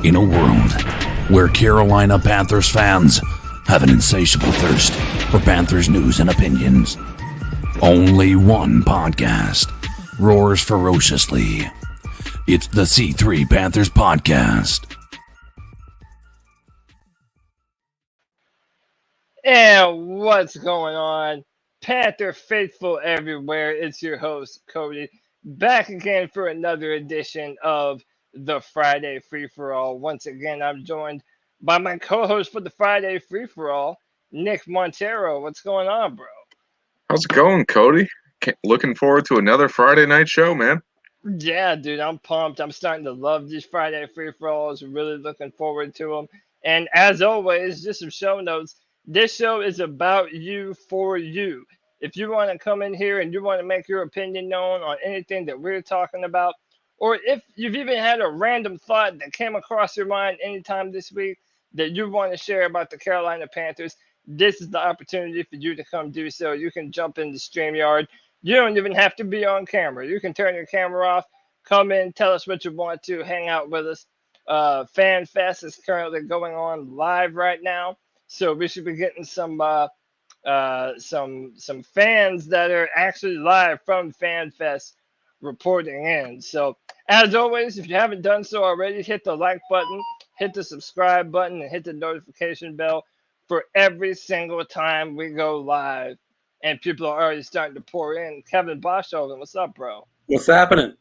In a world where Carolina Panthers fans have an insatiable thirst for Panthers news and opinions, only one podcast roars ferociously. It's the C3 Panthers Podcast. And what's going on, Panther faithful everywhere? It's your host, Cody, back again for another edition of the Friday Free-For-All. Once again, I'm joined by my co-host for the Friday Free-For-All, Nick Montero. What's going on, bro? How's it going, Cody? Looking forward to another Friday night show, man. Yeah, dude, I'm pumped. I'm starting to love these Friday Free-For-Alls. Really looking forward to them. And as always, just some show notes. This show is about you, for you. If you want to come in here and you want to make your opinion known on anything that we're talking about, or if you've even had a random thought that came across your mind anytime this week that you want to share about the Carolina Panthers, this is the opportunity for you to come do so. You can jump into Streamyard. You don't even have to be on camera. You can turn your camera off, come in, tell us what you want to, hang out with us. Fan Fest is currently going on live right now, so we should be getting some fans that are actually live from Fan Fest reporting in. So as always, if you haven't done so already, hit the like button, hit the subscribe button, and hit the notification bell for every single time we go live. And people are already starting to pour in. Kevin Boshoven, what's up, bro? What's happening?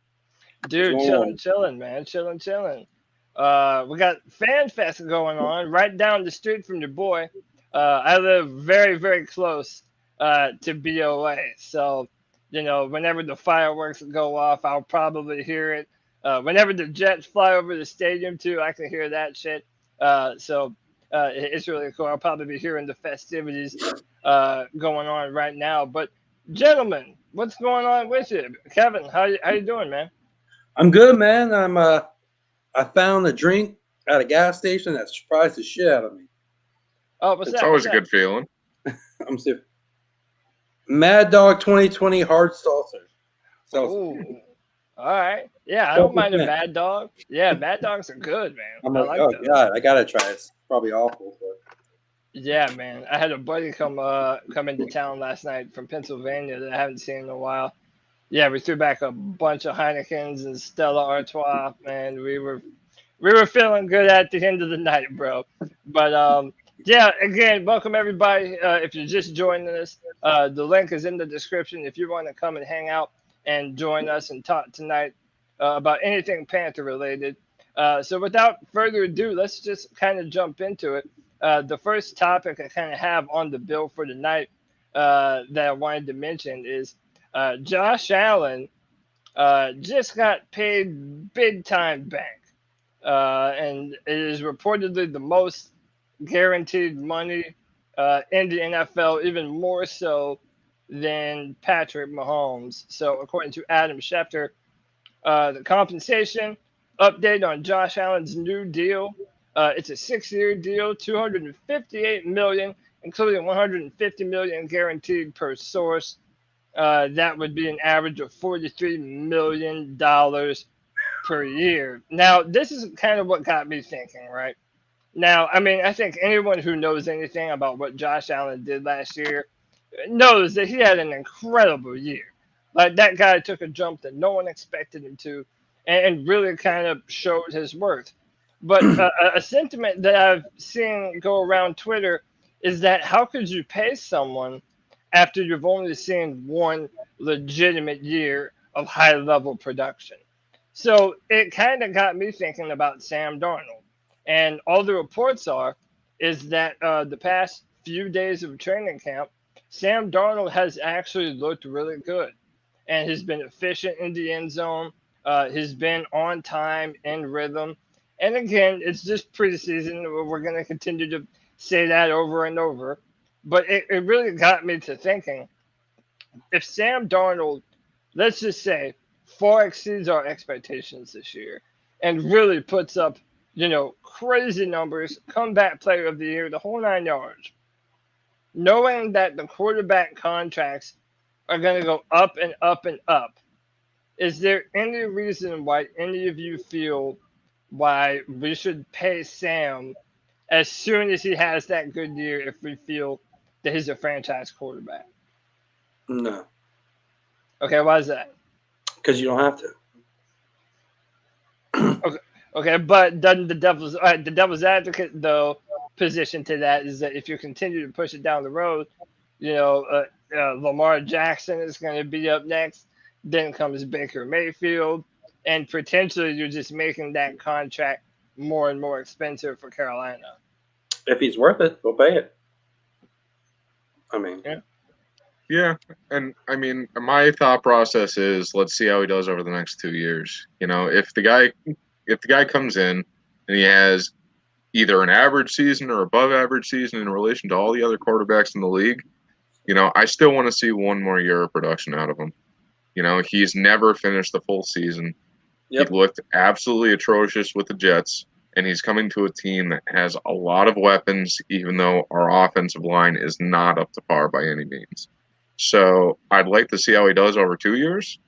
Dude, chilling, man. Chilling. We got Fan Fest going on right down the street from your boy. I live very, very close to BOA. So, you know, whenever the fireworks go off, I'll probably hear it. Whenever the Jets fly over the stadium, too, I can hear that shit. So it's really cool. I'll probably be hearing the festivities going on right now. But, gentlemen, what's going on with you? Kevin, how you doing, man? I'm good, man. I found a drink at a gas station that surprised the shit out of me. Oh, what's that? It's always a good feeling. I'm serious. Mad Dog 2020 hard seltzer. Ooh. All right. Yeah, I don't mind a Mad Dog. Yeah, Mad Dogs are good, man. I'm like, oh those. God, I gotta try it. It's probably awful, but yeah, man. I had a buddy come into town last night from Pennsylvania that I haven't seen in a while. Yeah, we threw back a bunch of Heinekens and Stella Artois, man. We were feeling good at the end of the night, bro. But yeah, again, welcome everybody. If you're just joining us, the link is in the description. If you want to come and hang out and join us and talk tonight about anything Panther related. So without further ado, let's just kind of jump into it. The first topic I kind of have on the bill for tonight that I wanted to mention is Josh Allen just got paid big time bank. And it is reportedly the most guaranteed money in the NFL, even more so than Patrick Mahomes. So according to Adam Schefter, the compensation update on Josh Allen's new deal, it's a 6-year deal, $258 million, including $150 million guaranteed per source. That would be an average of $43 million per year. Now, this is kind of what got me thinking, right? Now, I mean, I think anyone who knows anything about what Josh Allen did last year knows that he had an incredible year. Like, that guy took a jump that no one expected him to and really kind of showed his worth. But a sentiment that I've seen go around Twitter is that how could you pay someone after you've only seen one legitimate year of high-level production? So it kind of got me thinking about Sam Darnold. And all the reports is that the past few days of training camp, Sam Darnold has actually looked really good and has been efficient in the end zone. Has been on time, in rhythm. And again, it's just preseason. We're going to continue to say that over and over. But it really got me to thinking, if Sam Darnold, let's just say, far exceeds our expectations this year and really puts up, you know, crazy numbers, comeback player of the year, the whole 9 yards, knowing that the quarterback contracts are going to go up and up and up, is there any reason why any of you feel why we should pay Sam as soon as he has that good year if we feel that he's a franchise quarterback. No, Okay, why is that? because you don't have to. Okay, but doesn't the devil's advocate though position to that is that if you continue to push it down the road, Lamar Jackson is going to be up next. Then comes Baker Mayfield, and potentially you're just making that contract more and more expensive for Carolina. If he's worth it, we'll pay it. I mean, Yeah, and I mean, my thought process is let's see how he does over the next 2 years. If the guy comes in and he has either an average season or above average season in relation to all the other quarterbacks in the league, I still want to see one more year of production out of him. He's never finished the full season. Yep. He looked absolutely atrocious with the Jets, and he's coming to a team that has a lot of weapons, even though our offensive line is not up to par by any means. So I'd like to see how he does over 2 years.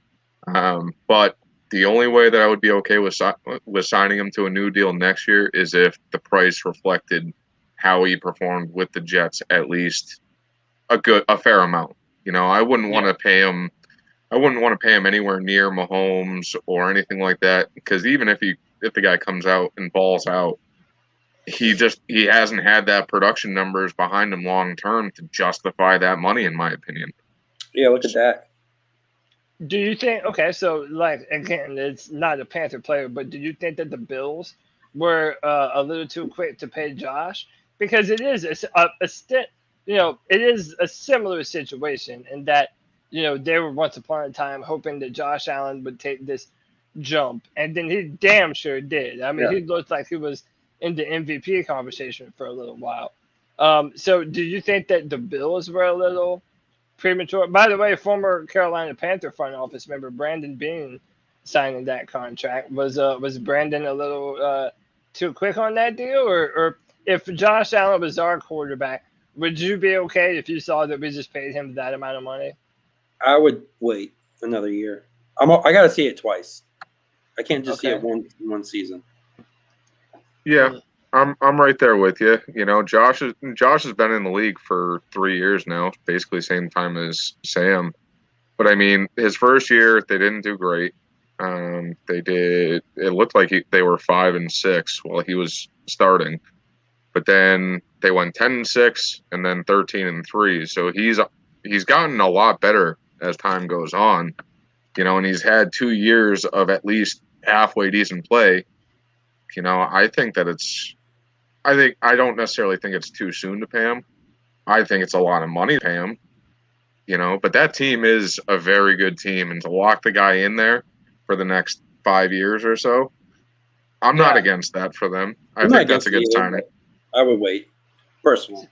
But the only way that I would be okay with signing him to a new deal next year is if the price reflected how he performed with the Jets, at least a fair amount. I wouldn't want to pay him. I wouldn't want to pay him anywhere near Mahomes or anything like that, because even if the guy comes out and balls out, he hasn't had that production numbers behind him long term to justify that money, in my opinion. Yeah, look at that. Do you think? Okay, so again, it's not a Panther player, but do you think that the Bills were a little too quick to pay Josh? Because it is it is a similar situation in that they were once upon a time hoping that Josh Allen would take this jump, and then he damn sure did. I mean, He looked like he was in the MVP conversation for a little while. So do you think that the Bills were a little premature? By the way, former Carolina Panther front office member Brandon Beane signing that contract. Was Brandon a little too quick on that deal? Or if Josh Allen was our quarterback, would you be okay if you saw that we just paid him that amount of money? I would wait another year. I got to see it twice. I can't just see it one season. Yeah, I'm right there with you. Josh has been in the league for 3 years now, basically same time as Sam. But I mean, his first year they didn't do great. It looked like they were 5-6 while he was starting, but then they went 10-6 and then 13-3. So he's gotten a lot better as time goes on, and he's had 2 years of at least halfway decent play. I think that I don't necessarily think it's too soon to pay him. I think it's a lot of money to pay him, but that team is a very good team, and to lock the guy in there for the next 5 years or so, I'm not against that for them. I think that's a good signing. I would wait, personally.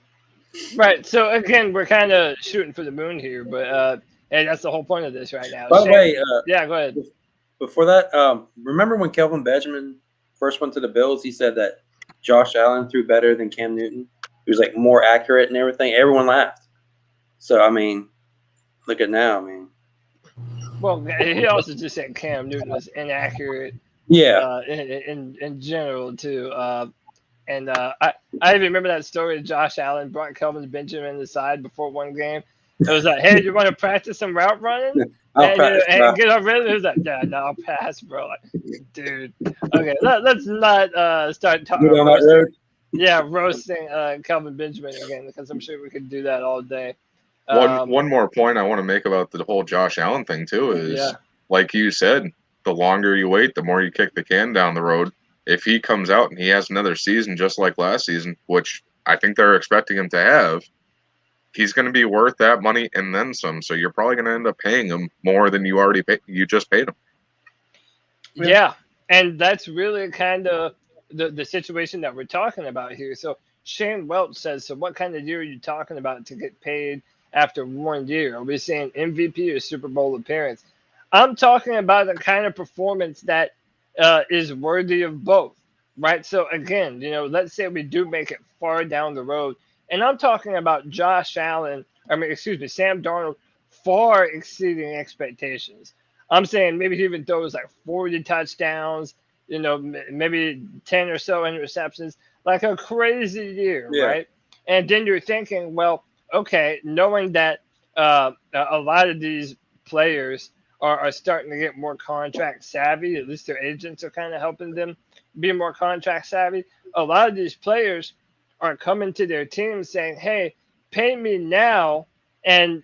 Right. So again, we're kind of shooting for the moon here, but and that's the whole point of this right now. By the way, yeah, go ahead. Before that, remember when Kelvin Benjamin first went to the Bills? He said that Josh Allen threw better than Cam Newton. He was more accurate and everything. Everyone laughed. So I mean, look at now. I mean, well, he also just said Cam Newton was inaccurate. Yeah. In general too. And I even remember that story. Josh Allen brought Kelvin Benjamin aside before one game. It was like, "Hey, you want to practice some route running and get up ready?" He was like, "Yeah, no, I'll pass, bro." Like, dude, okay, let's not start talking about roasting Kelvin Benjamin again, because I'm sure we could do that all day. One more point I want to make about the whole Josh Allen thing too is, like you said, the longer you wait, the more you kick the can down the road. If he comes out and he has another season just like last season, which I think they're expecting him to have, he's going to be worth that money and then some. So you're probably going to end up paying him more than you just paid him. Yeah, and that's really kind of the situation that we're talking about here. So Shane Welch says, "So what kind of year are you talking about to get paid after 1 year? Are we saying MVP or Super Bowl appearance?" I'm talking about the kind of performance that is worthy of both, right? So again, let's say we do make it far down the road, and I'm talking about Sam Darnold far exceeding expectations. I'm saying maybe he even throws 40 touchdowns maybe 10 or so interceptions, like a crazy year, Yeah. right? And then you're thinking, well, okay, knowing that a lot of these players are starting to get more contract savvy, at least their agents are kind of helping them be more contract savvy. A lot of these players are coming to their teams saying, "Hey, pay me now, and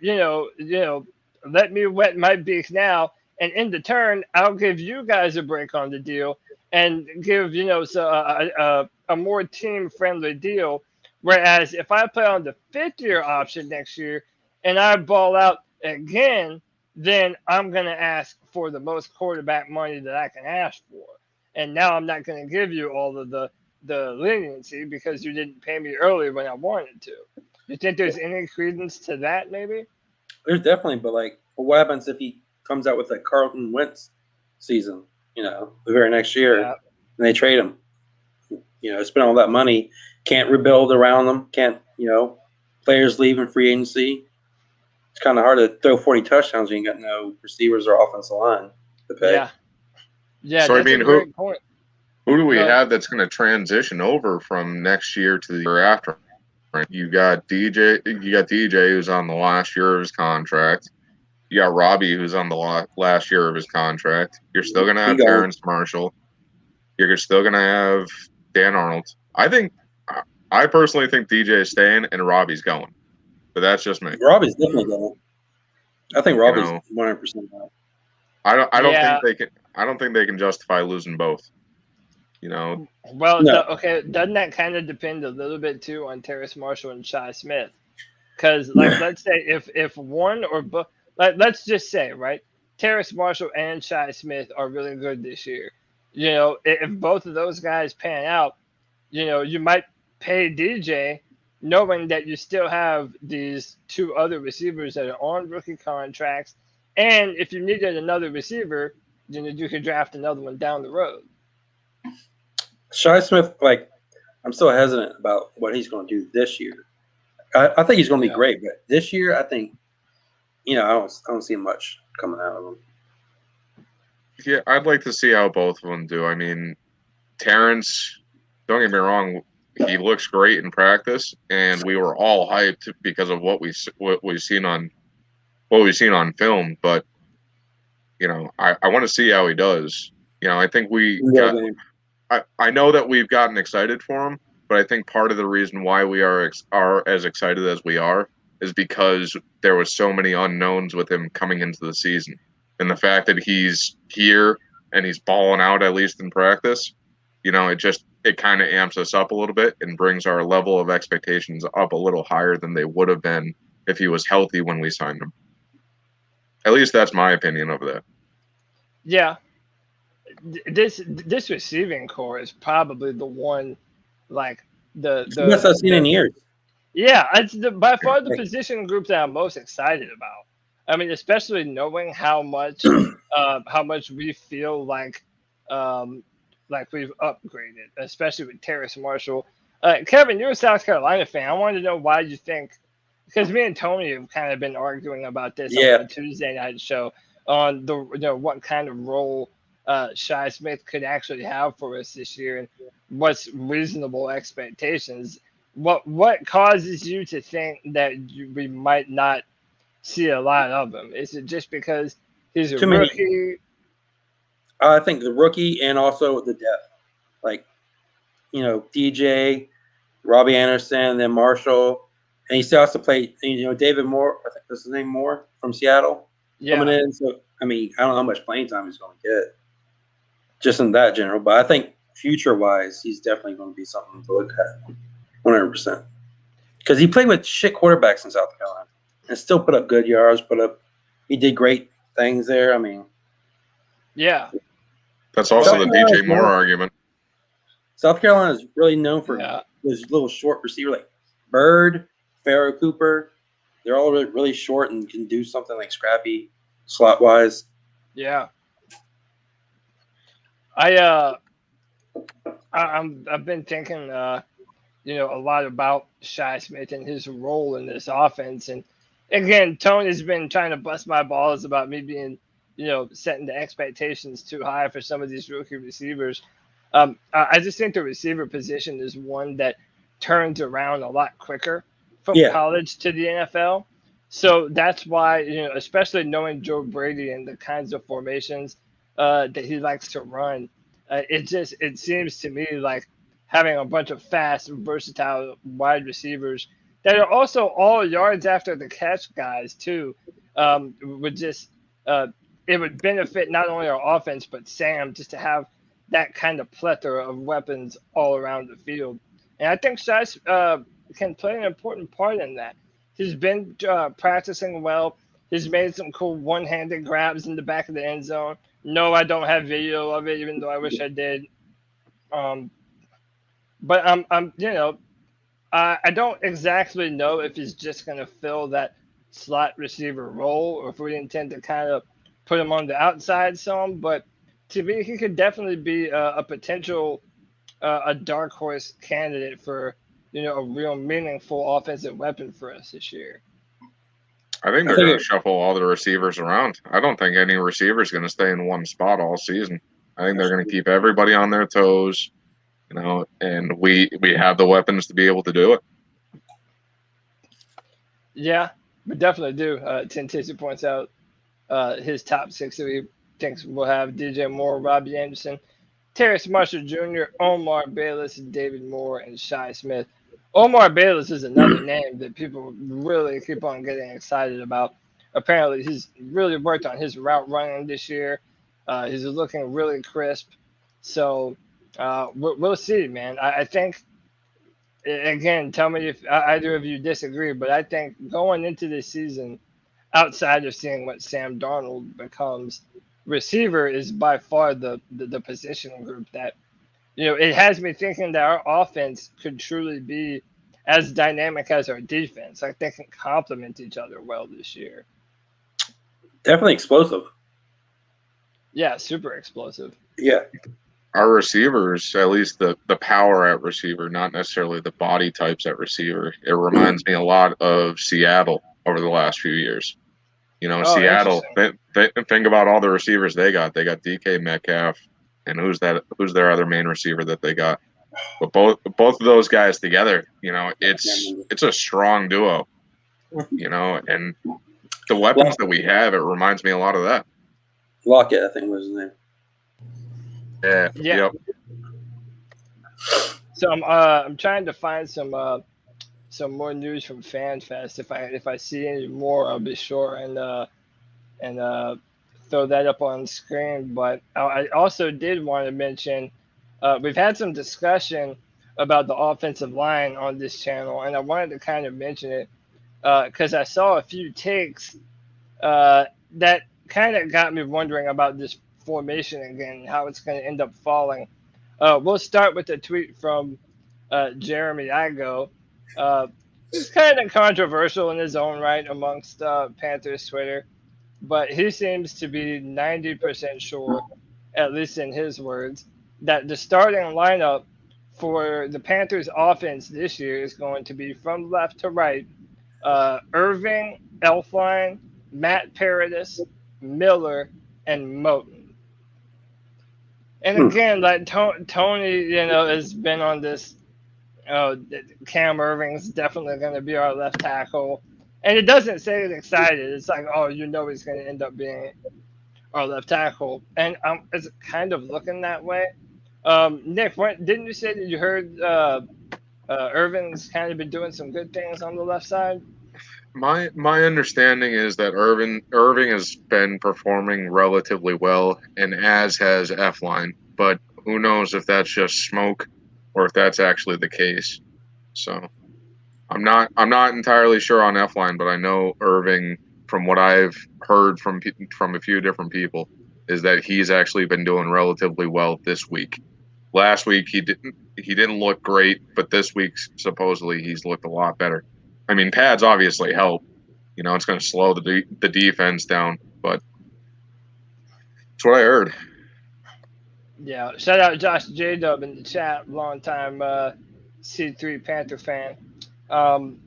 let me wet my beak now, and in the turn, I'll give you guys a break on the deal and give a more team friendly deal. Whereas if I play on the 5th-year option next year and I ball out again, then I'm going to ask for the most quarterback money that I can ask for. And now I'm not going to give you all of the leniency because you didn't pay me earlier when I wanted to." You think there's any credence to that, maybe? There's definitely, but like, what happens if he comes out with a Carlton Wentz season? The very next year, Yeah. and they trade him. Spend all that money, can't rebuild around them, can't. Players leave in free agency. It's kind of hard to throw 40 touchdowns when you got no receivers or offensive line to pay. Yeah. Yeah, So, I that's mean, a great point. Who do we Go ahead. have that's going to transition over from next year to the year after? Right? You got DJ who's on the last year of his contract. You got Robbie who's on the last year of his contract. You're still going to have Terrence Marshall. You're still going to have Dan Arnold. I personally think DJ is staying and Robbie's going, but that's just me. Robbie's definitely going. I think Robbie's 100% out. I don't think they can justify losing both. Well, No. doesn't that kind of depend a little bit too on Terrace Marshall and Shi Smith? Because let's say if one or both, let's just say, right, Terrace Marshall and Shi Smith are really good this year. If both of those guys pan out, you might pay DJ knowing that you still have these 2 other receivers that are on rookie contracts, and if you needed another receiver, you could draft another one down the road. Shi Smith, I'm still hesitant about what he's going to do this year. I think he's going to be great, but this year, I think, I don't see much coming out of him. Yeah, I'd like to see how both of them do. I mean, Terrence, don't get me wrong, he looks great in practice, and we were all hyped because of what we've seen on film. But I want to see how he does. I think I know that we've gotten excited for him, but I think part of the reason why we are as excited as we are is because there was so many unknowns with him coming into the season, and the fact that he's here and he's balling out at least in practice, it kind of amps us up a little bit and brings our level of expectations up a little higher than they would have been if he was healthy when we signed him. At least that's my opinion of that. Yeah. This receiving core is probably the one, the best I've seen in years. Yeah, it's by far the position group that I'm most excited about. I mean, especially knowing how much we feel like we've upgraded, especially with Terrace Marshall. Kevin, you're a South Carolina fan. I wanted to know why you think, because me and Tony have kind of been arguing about this on the Tuesday night show on the what kind of role Shi Smith could actually have for us this year and what's reasonable expectations. What causes you to think that we might not see a lot of him? Is it just because he's a rookie? I think the rookie and also the depth. DJ, Robbie Anderson, then Marshall. And he still has to play, David Moore, I think that's his name, Moore, from Seattle, coming in. So, I don't know how much playing time he's going to get just in that general. But I think future-wise, he's definitely going to be something to look at, 100%. Because he played with shit quarterbacks in South Carolina and still put up good yards, he did great things there. Yeah. That's also the DJ Moore argument. South Carolina is really known for those little short receiver like Bird, Farrah Cooper. They're all really short and can do something like scrappy slot wise. Yeah. I've been thinking a lot about Shi Smith and his role in this offense. And again, Tony's been trying to bust my balls about me being, setting the expectations too high for some of these rookie receivers. I just think the receiver position is one that turns around a lot quicker from college to the NFL. So that's why, especially knowing Joe Brady and the kinds of formations that he likes to run, it seems to me like having a bunch of fast, versatile wide receivers that are also all yards after the catch guys too, would just it would benefit not only our offense but Sam just to have that kind of plethora of weapons all around the field. And I think Shice can play an important part in that. He's been practicing well. He's made some cool one-handed grabs in the back of the end zone. No, I don't have video of it, even though I wish I did. But I don't exactly know if he's just going to fill that slot receiver role or if we intend to kind of put him on the outside some. But to me, he could definitely be a potential a dark horse candidate for a real meaningful offensive weapon for us this year. I think they're going to shuffle all the receivers around. I don't think any receiver is going to stay in one spot all season. I think they're going to keep everybody on their toes, and we have the weapons to be able to do it. Yeah, we definitely do. Tim Tissy points out his top six that he thinks will have DJ Moore, Robbie Anderson, Terrace Marshall Jr., Omar Bayless, David Moore, and Shi Smith. Omar Bayless is another name that people really keep on getting excited about. Apparently, he's really worked on his route running this year. He's looking really crisp. So we'll see, man. I think, again, tell me if either of you disagree, but I think going into this season, outside of seeing what Sam Darnold becomes, receiver is by far the position group that, it has me thinking that our offense could truly be as dynamic as our defense. Like they can complement each other well this year. Definitely explosive. Yeah, super explosive. Yeah. Our receivers, at least the power at receiver, not necessarily the body types at receiver. It reminds me a lot of Seattle over the last few years. Seattle, think about all the receivers they got. They got DK Metcalf, and who's their other main receiver that they got? But both of those guys together, it's a strong duo. And the weapons that we have, it reminds me a lot of that. Lockett, I think was his name. Yeah. Yep. So I'm trying to find some more news from FanFest. If I see any more, I'll be sure and throw that up on screen. But I also did want to mention we've had some discussion about the offensive line on this channel, and I wanted to kind of mention it because I saw a few takes that kind of got me wondering about this formation again, how it's going to end up falling. We'll start with a tweet from Jeremy Igo. It's kind of controversial in his own right amongst Panthers Twitter, but he seems to be 90% sure, at least in his words, that the starting lineup for the Panthers offense this year is going to be from left to right, Irving, Elflein, Matt Paradis, Miller, and Moton. And again, like Tony, has been on this. Cam Irving's definitely going to be our left tackle, and it doesn't say it excited. It's like, he's going to end up being our left tackle, and it's kind of looking that way. Nick, didn't you say that you heard Irving's kind of been doing some good things on the left side? My understanding is that Irving has been performing relatively well, and as has Elflein, but who knows if that's just smoke or if that's actually the case. So I'm not entirely sure on Elflein, but I know Irving, from what I've heard from a few different people, is that he's actually been doing relatively well this week. Last week he didn't look great, but this week supposedly he's looked a lot better. I mean, pads obviously help. It's going to slow the defense down, but that's what I heard. Yeah, shout out Josh J-Dub in the chat, longtime C3 Panther fan. I'm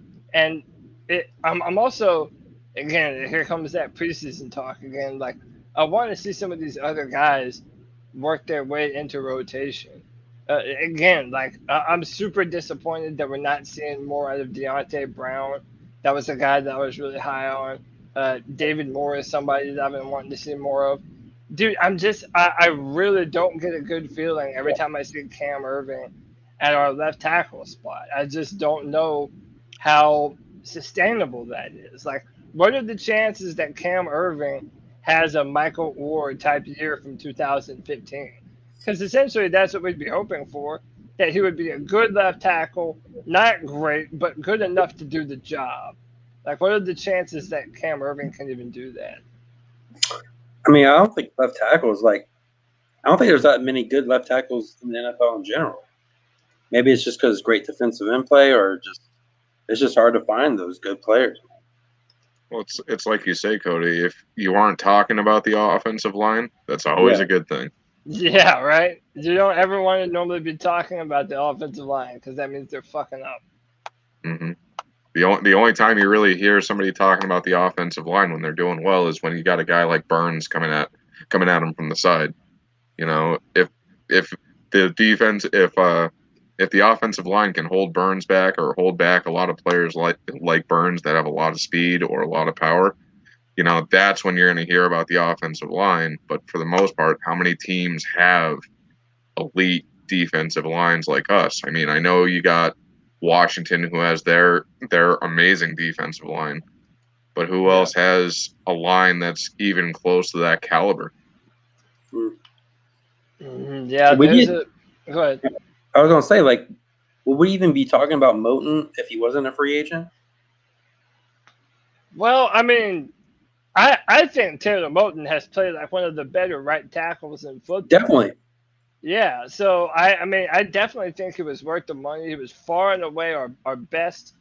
also, again, here comes that preseason talk again. Like, I want to see some of these other guys work their way into rotation. Again, like I'm super disappointed that we're not seeing more out of Deontay Brown. That was a guy that I was really high on. David Moore is somebody that I've been wanting to see more of. Dude, I really don't get a good feeling every time I see Cam Irving at our left tackle spot. I just don't know how sustainable that is. Like, what are the chances that Cam Irving has a Michael Orr type year from 2015? Because essentially that's what we'd be hoping for, that he would be a good left tackle, not great, but good enough to do the job. Like, what are the chances that Cam Irving can even do that? I mean, I don't think left tackles I don't think there's that many good left tackles in the NFL in general. Maybe it's just because it's great defensive end play, or it's just hard to find those good players. Well, it's like you say, Cody. If you aren't talking about the offensive line, that's always a good thing. Yeah, right. You don't ever want to normally be talking about the offensive line because that means they're fucking up. Mm-hmm. The only time you really hear somebody talking about the offensive line when they're doing well is when you got a guy like Burns coming at them from the side. You know, if the defense, if the offensive line can hold Burns back or hold back a lot of players like Burns that have a lot of speed or a lot of power, you know, that's when you're going to hear about the offensive line. But for the most part, how many teams have elite defensive lines like us? I mean, I know you got Washington, who has their amazing defensive line, but who else has a line that's even close to that caliber? Yeah, go ahead. I was gonna say, like, would we even be talking about Moton if he wasn't a free agent? Well, I mean, I think Taylor Moton has played like one of the better right tackles in football. Definitely. Yeah, so I mean, I definitely think he was worth the money. He was far and away our best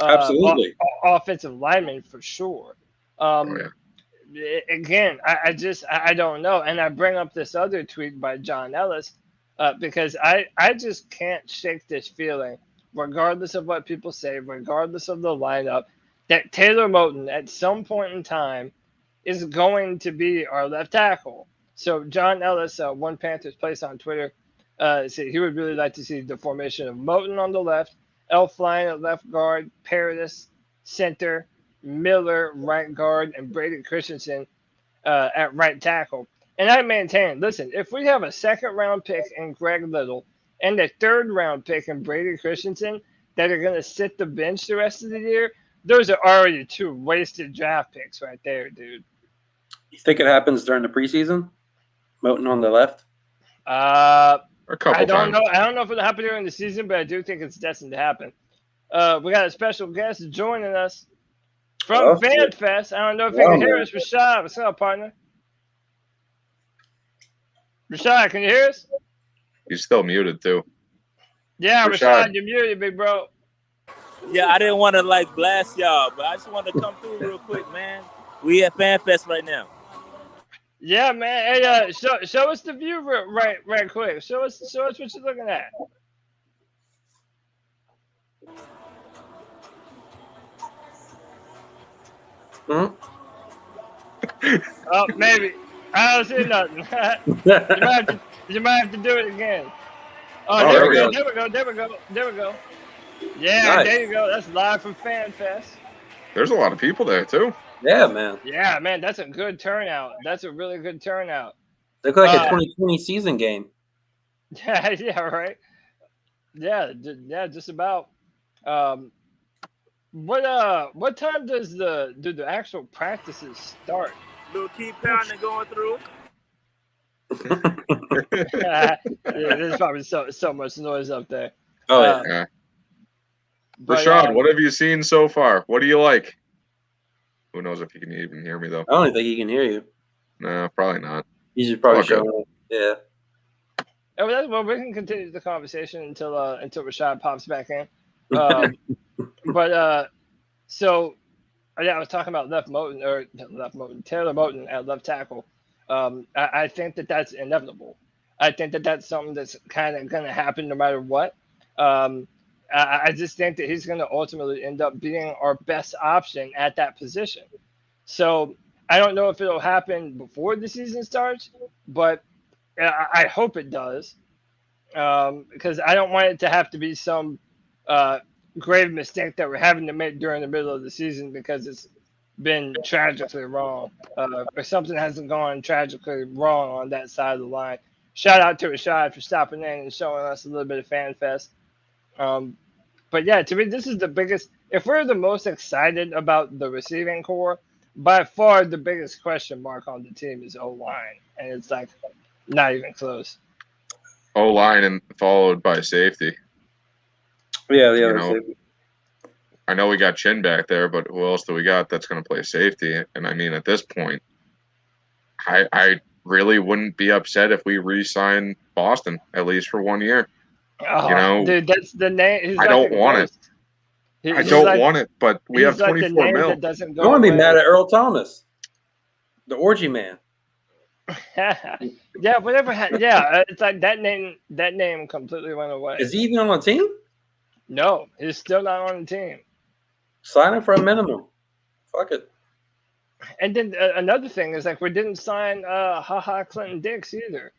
Absolutely offensive lineman for sure. Again, I don't know. And I bring up this other tweet by John Ellis because I just can't shake this feeling, regardless of what people say, regardless of the lineup, that Taylor Moton at some point in time is going to be our left tackle. So John Ellis, One Panthers Place on Twitter, said he would really like to see the formation of Moton on the left, Elflein at left guard, Paradis center, Miller right guard, and Brady Christensen at right tackle. And I maintain, listen, if we have a second-round pick in Greg Little and a third-round pick in Brady Christensen that are going to sit the bench the rest of the year, those are already two wasted draft picks right there, dude. You think it happens during the preseason? Moton on the left? A couple times. Know. I don't know if it'll happen during the season, but I do think it's destined to happen. We got a special guest joining us from FanFest. I don't know if you can hear us. Rashad, what's up, partner? Rashad, can you hear us? He's still muted, too. Yeah, Rashad, you're muted, big bro. Yeah, I didn't want to, blast y'all, but I just wanted to come through real quick, man. We at FanFest right now. Yeah, man. Hey, show us the view right quick. Show us what you're looking at. Hmm? Oh, maybe. I don't see nothing. you might have to do it again. Oh, there we go. There we go. Yeah, nice. There you go. That's live from FanFest. There's a lot of people there, too. Yeah, man. Yeah, man. That's a good turnout. That's a really good turnout. Look like a 2020 season game. Yeah, right. Yeah, just about. What time do the actual practices start? Little keep pounding going through. Yeah, there's probably so much noise up there. Oh yeah. Rashad, what have you seen so far? What do you like? Who knows if he can even hear me though? I don't think he can hear you. No, probably not. You should probably show him. Yeah. Well, we can continue the conversation until Rashad pops back in. So yeah, I was talking about Taylor Moton at left tackle. I think that's inevitable. I think that's something that's kind of going to happen no matter what. I just think that he's going to ultimately end up being our best option at that position. So I don't know if it'll happen before the season starts, but I hope it does, because I don't want it to have to be some grave mistake that we're having to make during the middle of the season because it's been tragically wrong, or something hasn't gone tragically wrong on that side of the line. Shout out to Rashad for stopping in and showing us a little bit of fan fest. But yeah, to me, this is the biggest. If we're the most excited about the receiving core, by far the biggest question mark on the team is O-line, and it's like not even close. O-line and followed by safety. Yeah, the You other know, safety. I know we got Chin back there, but who else do we got that's going to play safety? And I mean, at this point, I really wouldn't be upset if we re-sign Boston at least for 1 year. Oh, You know, dude, that's the name. He's I like don't a want ghost. I don't want it, but we have he's like the 24 name mil. that doesn't go I want to be away. mad at Earl Thomas, the orgy man. Yeah, whatever. Yeah, it's like that name. That name completely went away. Is he even on the team? No, he's still not on the team. Sign him for a minimum. Fuck it. And then another thing is like we didn't sign Clinton Dix either.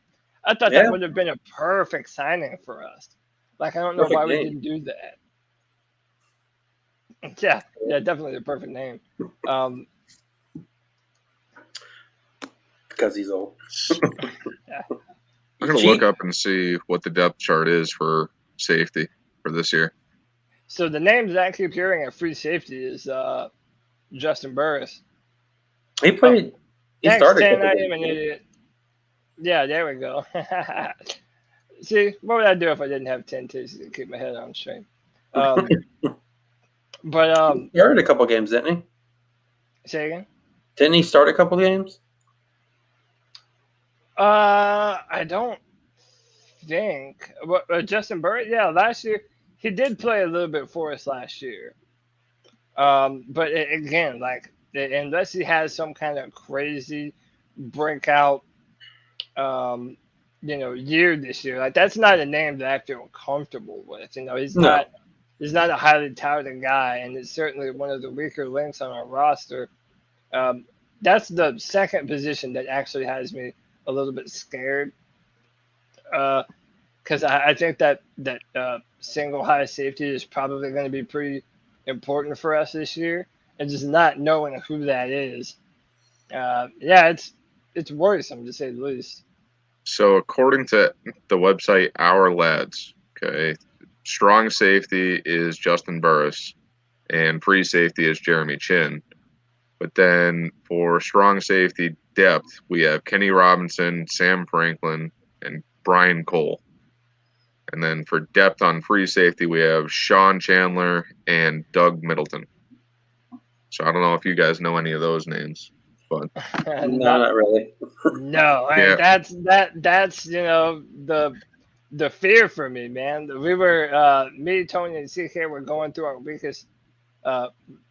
I thought Yeah. that would have been a perfect signing for us. Like I don't know Perfect why name. we didn't do that. Yeah, definitely the perfect name. Because he's old. I'm going to look up and see what the depth chart is for safety for this year. So the names that I keep hearing at free safety is Justin Burris. He played. He Thanks, started. Stan, I am an idiot. Yeah, there we go. See, what would I do if I didn't have 10 tastes to keep my head on straight? But He started a couple games, didn't he? say again. Didn't he start a couple games? I don't think. Justin Burris, yeah, last year he did play a little bit for us last year. But again, like unless he has some kind of crazy breakout, year this year, like that's not a name that I feel comfortable with. He's not a highly touted guy, and it's certainly one of the weaker links on our roster. That's the second position that actually has me a little bit scared, because I think that single high safety is probably going to be pretty important for us this year, and just not knowing who that is, it's worrisome to say the least. So according to the website Our Lads, okay, strong safety is Justin Burris, and free safety is Jeremy Chin. But then for strong safety depth, we have Kenny Robinson, Sam Franklin, and Brian Cole. And then for depth on free safety, we have Sean Chandler and Doug Middleton. So I don't know if you guys know any of those names, but No, not really. No, Yeah. that's the fear for me, man. We were me, Tony, and CK were going through our weakest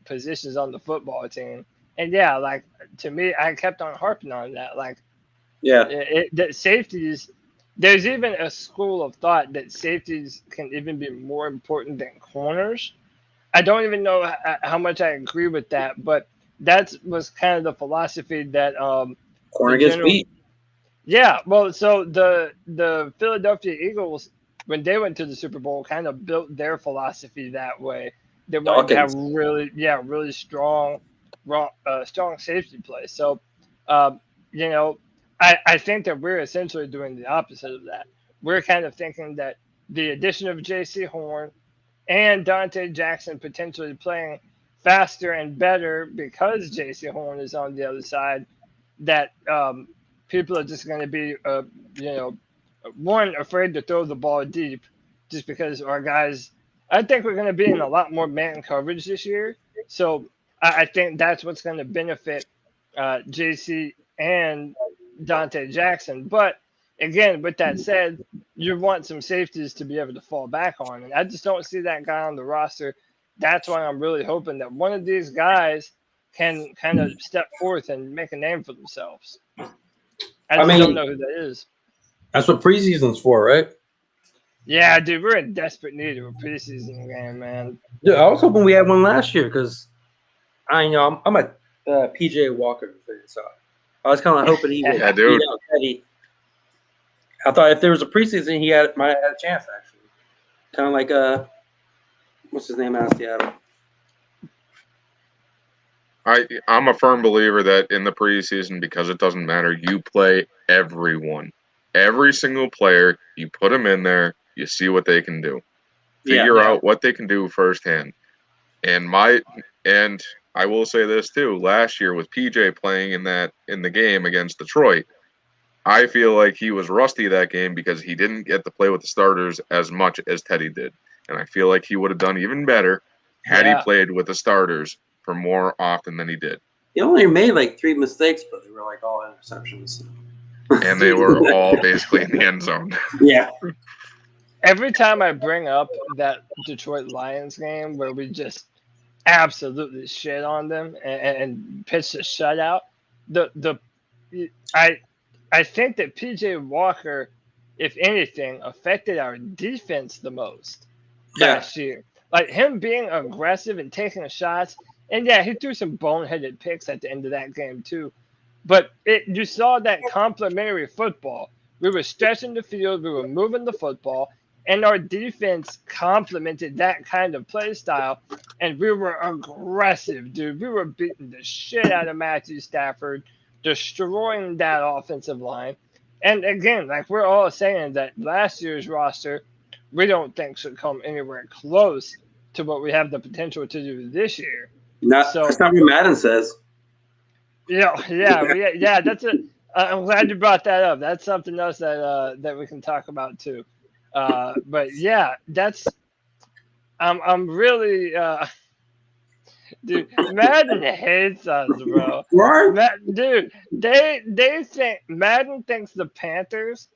positions on the football team, and yeah, like to me, I kept on harping on that. Like, Yeah. that safeties. There's even a school of thought that safeties can even be more important than corners. I don't even know how much I agree with that, but that was kind of the philosophy that Corner gets beat. Yeah, well, so the Philadelphia Eagles, when they went to the Super Bowl, kind of built their philosophy that way. They wanted to have really strong safety play. So, I think that we're essentially doing the opposite of that. We're kind of thinking that the addition of J.C. Horn and Dante Jackson potentially playing faster and better because J.C. Horn is on the other side, that people are just going to be, one, afraid to throw the ball deep just because our guys – I think we're going to be in a lot more man coverage this year. So I think that's what's going to benefit J.C. and Dante Jackson. But again, with that said, you want some safeties to be able to fall back on. And I just don't see that guy on the roster. That's why I'm really hoping that one of these guys can kind of step forth and make a name for themselves. I don't know who that is. That's what preseason's for, right? Yeah, dude, we're in desperate need of a preseason game, man. Dude, I was hoping we had one last year because I'm a PJ Walker fan, so I was kind of hoping he would Yeah, dude. beat out Teddy. I thought if there was a preseason, he might have had a chance actually. Kind of like what's his name out of Seattle? I'm a firm believer that in the preseason, because it doesn't matter, you play everyone. Every single player, you put them in there, you see what they can do. Figure out what they can do firsthand. And I will say this too, last year with PJ playing in the game against Detroit, I feel like he was rusty that game because he didn't get to play with the starters as much as Teddy did. And I feel like he would have done even better had he played with the starters for more often than he did. He only made like 3 mistakes, but they were like all interceptions. And they were all basically in the end zone. Yeah. Every time I bring up that Detroit Lions game where we just absolutely shit on them and pitched a shutout, I think that PJ Walker, if anything, affected our defense the most last year. Like him being aggressive and taking shots, and he threw some boneheaded picks at the end of that game too. But you saw that complementary football. We were stretching the field, we were moving the football, and our defense complemented that kind of play style. And we were aggressive, dude. We were beating the shit out of Matthew Stafford, destroying that offensive line. And again, like we're all saying that last year's roster, we don't think should come anywhere close to what we have the potential to do this year. That's not what Madden says. Yeah. That's it. I'm glad you brought that up. That's something else that we can talk about too. But yeah, I'm really dude. Madden hates us, bro. Dude, they think Madden thinks the Panthers.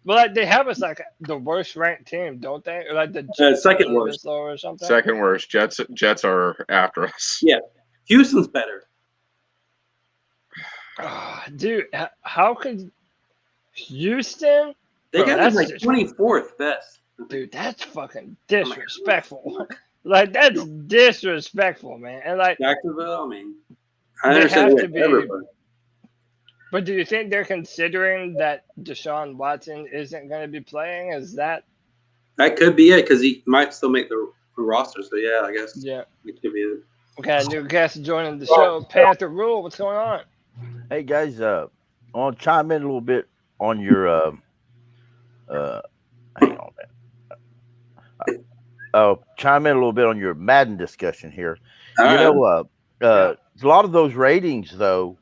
Well, like they have us like the worst ranked team, don't they? Or like the Jets second worst or something. Second worst. Jets are after us. Yeah, Houston's better. Oh, dude, how could Houston? They got us like 24th best. Dude, that's fucking disrespectful. Like that's disrespectful, man. And like Jacksonville, I mean, I understand to be. Everybody. But do you think they're considering that Deshaun Watson isn't going to be playing? Is that could be it because he might still make the roster? So yeah, I guess it could be it. We got a new guest joining the show. Panther Rule, what's going on? Hey guys, I want to chime in a little bit on your hang on, man. Chime in a little bit on your Madden discussion here. A lot of those ratings, though,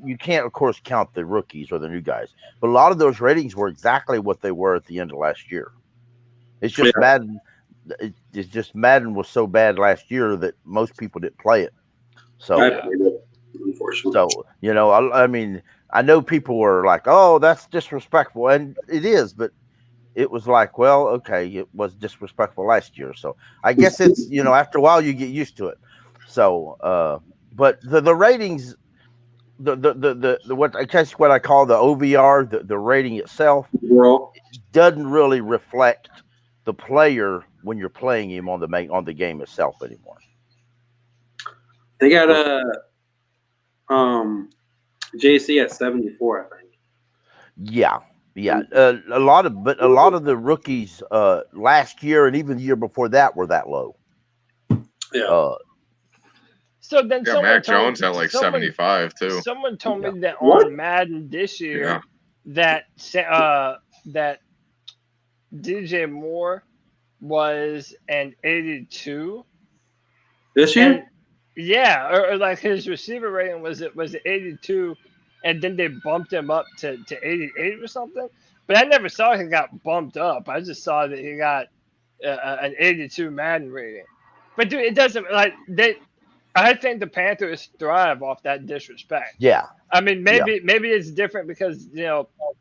you can't, of course, count the rookies or the new guys, but a lot of those ratings were exactly what they were at the end of last year. It's just Madden. It's just Madden was so bad last year that most people didn't play it. So, I mean, I know people were like, "Oh, that's disrespectful," and it is, but it was like, well, okay, it was disrespectful last year. So I guess it's after a while you get used to it. So, but the ratings. What I call the OVR, the rating itself, doesn't really reflect the player when you're playing him on the game itself anymore. They got JC at 74, I think. Yeah. A lot of the rookies last year and even the year before that were that low. Yeah. So then, Mac Jones at like 75 too. Someone told me that on Madden this year that DJ Moore was an 82 this year. Or like his receiver rating was 82, and then they bumped him up to 88 or something. But I never saw he got bumped up. I just saw that he got an 82 Madden rating. But dude, it doesn't like they. I think the Panthers thrive off that disrespect. Yeah. I mean, maybe it's different because,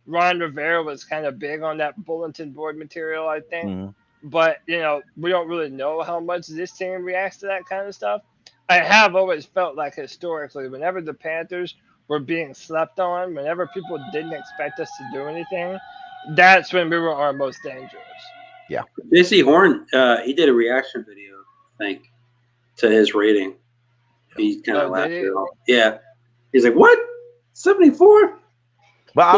Ron Rivera was kind of big on that bulletin board material, I think. Mm-hmm. But, we don't really know how much this team reacts to that kind of stuff. I have always felt like historically, whenever the Panthers were being slept on, whenever people didn't expect us to do anything, that's when we were our most dangerous. Yeah. JC Horn, he did a reaction video, I think, to his rating. He kind of laughed did it he? off. Yeah. He's like, what? 74? But I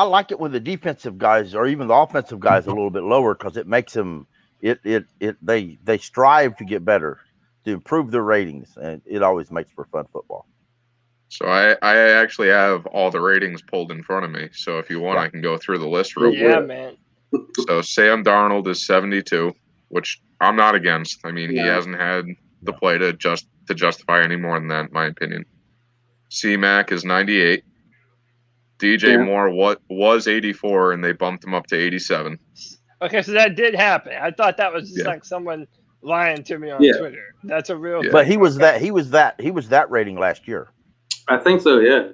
like it when the defensive guys or even the offensive guys are a little bit lower because it makes them they strive to get better, to improve their ratings, and it always makes for fun football. So I actually have all the ratings pulled in front of me. So if you want, I can go through the list real Yeah, quick. man. So Sam Darnold is 72, which I'm not against. I mean, he hasn't had the play to justify any more than that, in my opinion. C-Mac is 98. DJ Moore was 84, and they bumped him up to 87. Okay, so that did happen. I thought that was just like someone lying to me on Twitter. That's a real thing. But he was that rating last year. I think so, yeah.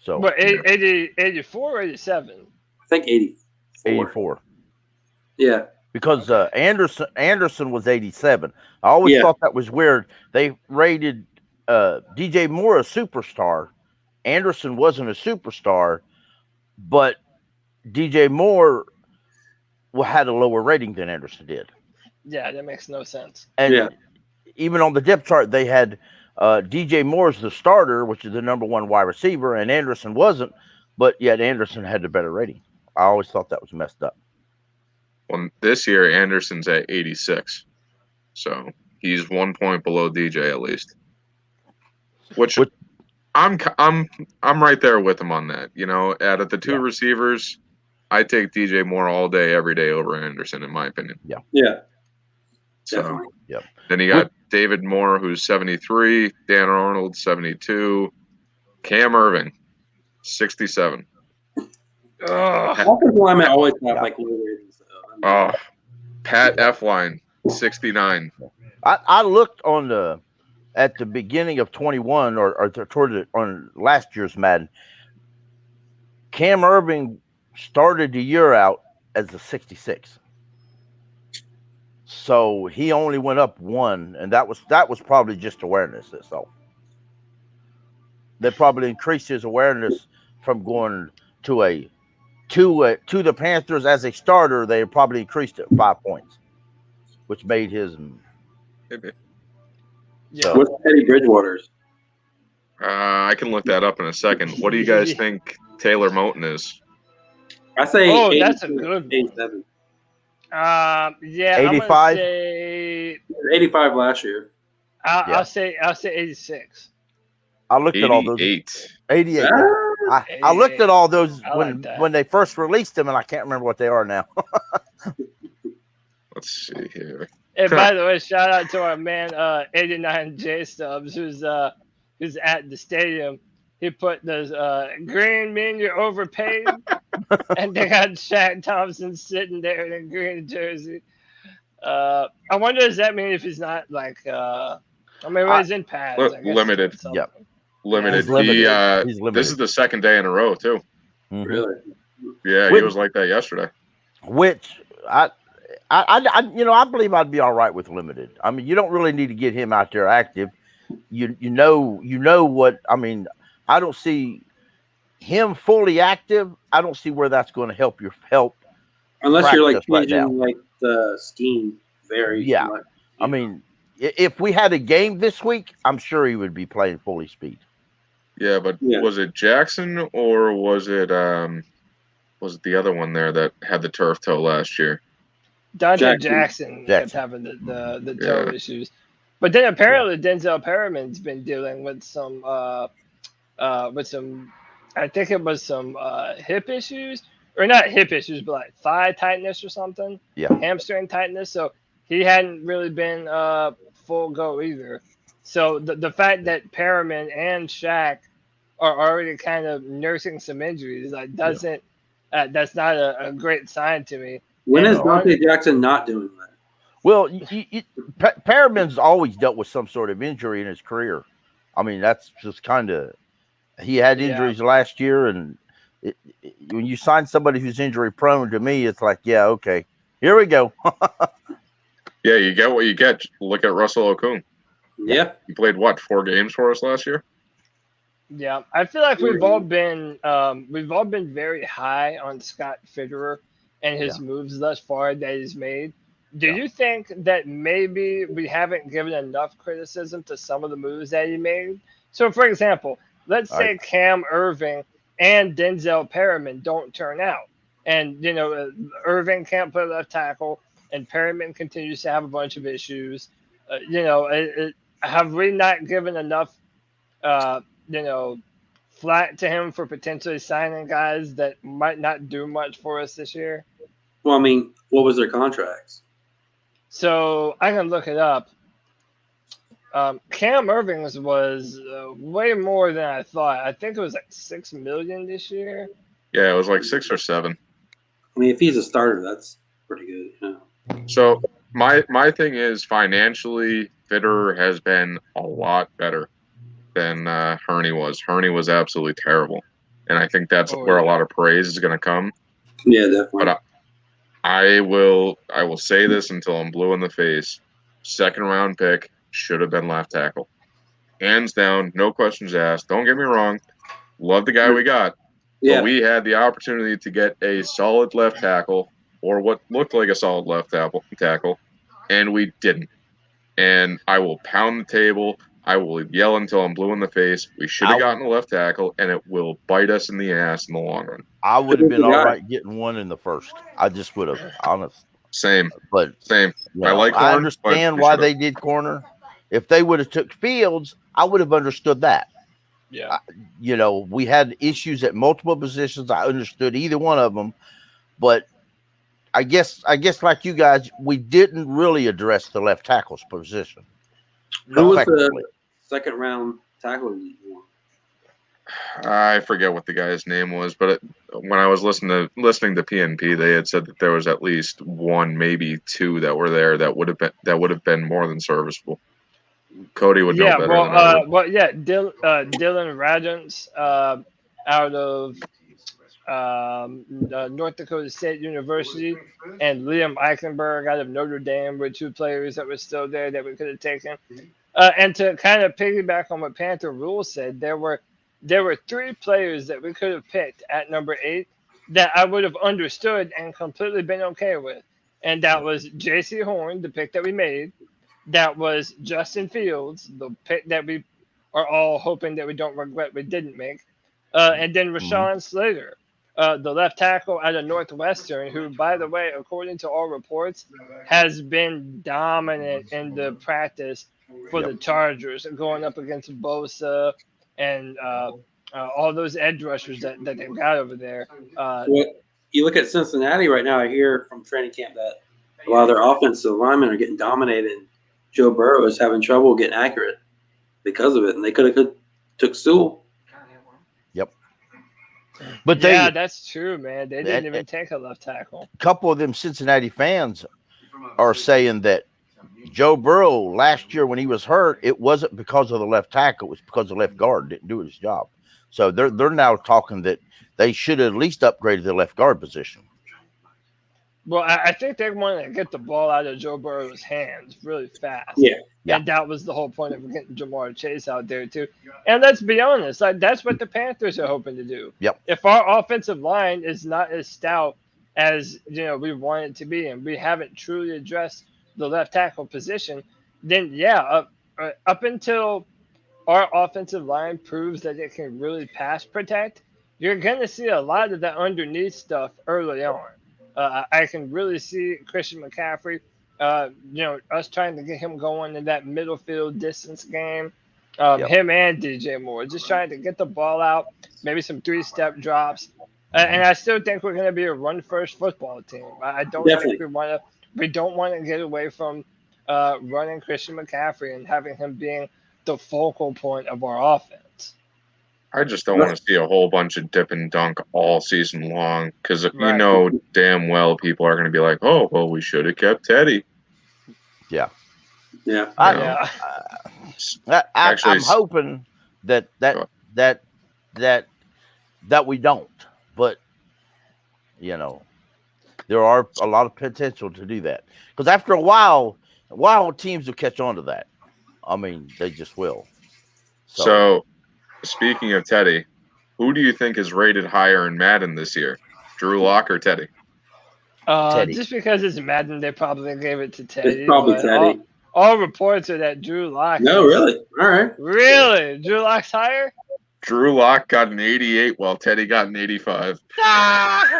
So but 84 or 87? I think 84. Yeah. Because Anderson was 87. I always thought that was weird. They rated DJ Moore a superstar. Anderson wasn't a superstar, but DJ Moore had a lower rating than Anderson did. Yeah, that makes no sense. And even on the depth chart, they had DJ Moore's the starter, which is the number one wide receiver, and Anderson wasn't, but yet Anderson had the better rating. I always thought that was messed up. Well, this year Anderson's at 86, so he's 1 point below DJ at least. Which I'm right there with him on that. You know, out of the two receivers, I take DJ Moore all day, every day over Anderson, in my opinion. Yeah. Yeah. So then you got David Moore, who's 73, Dan Arnold, 72, Cam Irving, 67. Offensive linemen always have like low ratings. Pat Effline, 69. I looked at the beginning of 21 or on last year's Madden. Cam Irving started the year out as a 66. So he only went up one, and that was probably just awareness itself. They probably increased his awareness from going to the Panthers as a starter. They probably increased it 5 points, which made his. Maybe. Yeah. What's Teddy Bridgewater's? I can look that up in a second. What do you guys think Taylor Moton is? I say. That's a good one. 87. Yeah, 85. I'm gonna say 85 last year. I'll say 86. I looked at all those. 88. I looked at all those when they first released them, and I can't remember what they are now. Let's see here. And by the way, shout out to our man 89 J Stubbs, who's at the stadium. He put those green mean you're overpaid, and they got Shaq Thompson sitting there in a green jersey. I wonder, does that mean if he's not like he's in pads? Limited. Yep. Limited. He's limited. He's limited. This is the second day in a row too. Mm-hmm. Really? Yeah, he was like that yesterday. Which I believe I'd be all right with limited. I mean, you don't really need to get him out there active. You know what I mean. I don't see him fully active. I don't see where that's going to help unless you're like right changing like the scheme very much. I mean, if we had a game this week, I'm sure he would be playing fully speed. Yeah, but was it Jackson or was it the other one there that had the turf toe last year? Dante Jackson kept having the toe issues, but then apparently Denzel Perriman's been dealing with some I think it was some hip issues, or not hip issues, but like thigh tightness or something. Yeah, hamstring tightness. So he hadn't really been full go either. So the fact that Perriman and Shaq are already kind of nursing some injuries, like doesn't that's not a great sign to me. When is Dante Jackson not doing that? Well, Perriman's always dealt with some sort of injury in his career. I mean, that's just kind of he had injuries last year, and when you sign somebody who's injury prone, to me, it's like, yeah, okay, here we go. Yeah, you get what you get. Look at Russell Okung. Yeah, he played 4 games for us last year. Yeah, I feel like we've all been very high on Scott Fitterer and his moves thus far that he's made. Do you think that maybe we haven't given enough criticism to some of the moves that he made? So, for example, let's say Cam Irving and Denzel Perriman don't turn out, and Irving can't play left tackle, and Perriman continues to have a bunch of issues. Have we not given enough, uh, you know, flat to him for potentially signing guys that might not do much for us this year? Well, I mean, what was their contracts? So I can look it up. Cam Irving's was way more than I thought. I think it was like $6 million this year. Yeah, it was like 6 or 7. I mean, if he's a starter, that's pretty good. So my thing is financially, Fitterer has been a lot better than Hurney was. Hurney was absolutely terrible, and I think that's where a lot of praise is going to come. Yeah, definitely. But I will say this until I'm blue in the face. 2nd round pick should have been left tackle. Hands down, no questions asked. Don't get me wrong. Love the guy we got. Yeah. But we had the opportunity to get a solid left tackle or what looked like a solid left tackle, and we didn't. And I will pound the table. I will yell until I'm blue in the face. We should have gotten a left tackle, and it will bite us in the ass in the long run. I would have been all right getting one in the first. I just would have, honest. Same. But same. I like. I understand why they did corner. If they would have took Fields, I would have understood that. Yeah. We had issues at multiple positions. I understood either one of them, but I guess like you guys, we didn't really address the left tackle's position. Who was the 2nd round tackle you won? I forget what the guy's name was, but when I was listening to PNP, they had said that there was at least 1, maybe 2 that were there that would have been more than serviceable. Cody would know better. Dylan Radunz out of North Dakota State University, and Liam Eichenberg out of Notre Dame were 2 players that were still there that we could have taken. And to kind of piggyback on what Panther Rule said, there were 3 players that we could have picked at number 8 that I would have understood and completely been okay with. And that was J.C. Horn, the pick that we made. That was Justin Fields, the pick that we are all hoping that we don't regret we didn't make. And then Rashawn Slater, the left tackle out of Northwestern, who, by the way, according to all reports, has been dominant in the practice for the Chargers, going up against Bosa and all those edge rushers that they've got over there. You look at Cincinnati right now, I hear from training camp that a lot of their offensive linemen are getting dominated. Joe Burrow is having trouble getting accurate because of it, and they could have took Sewell. Yep. But that's true, man. They didn't even take a left tackle. A couple of them Cincinnati fans are saying that Joe Burrow last year when he was hurt, it wasn't because of the left tackle, it was because the left guard didn't do his job. So they're now talking that they should have at least upgraded the left guard position. Well, I think they wanted to get the ball out of Joe Burrow's hands really fast. Yeah. And that was the whole point of getting Jamar Chase out there, too. And let's be honest, that's what the Panthers are hoping to do. Yep. If our offensive line is not as stout as we want it to be, and we haven't truly addressed the left tackle position, then, up until our offensive line proves that it can really pass protect, you're going to see a lot of that underneath stuff early on. I can really see Christian McCaffrey, us trying to get him going in that middle field distance game. Him and DJ Moore, just trying to get the ball out, maybe some 3-step drops. And I still think we're going to be a run-first football team. I don't think we don't want to get away from running Christian McCaffrey and having him being the focal point of our offense. I just don't want to see a whole bunch of dip and dunk all season long because you know damn well people are going to be like, oh, well, we should have kept Teddy. Yeah. Yeah. I'm hoping that we don't, but there are a lot of potential to do that because after a while teams will catch on to that. I mean, they just will. So speaking of Teddy, who do you think is rated higher in Madden this year, Drew Lock or Teddy? Teddy. Just because it's Madden, they probably gave it to Teddy. It's probably but Teddy. All reports are that Drew Lock. No, really? All right. Really? Drew Lock's higher? Drew Lock got an 88, while Teddy got an 85.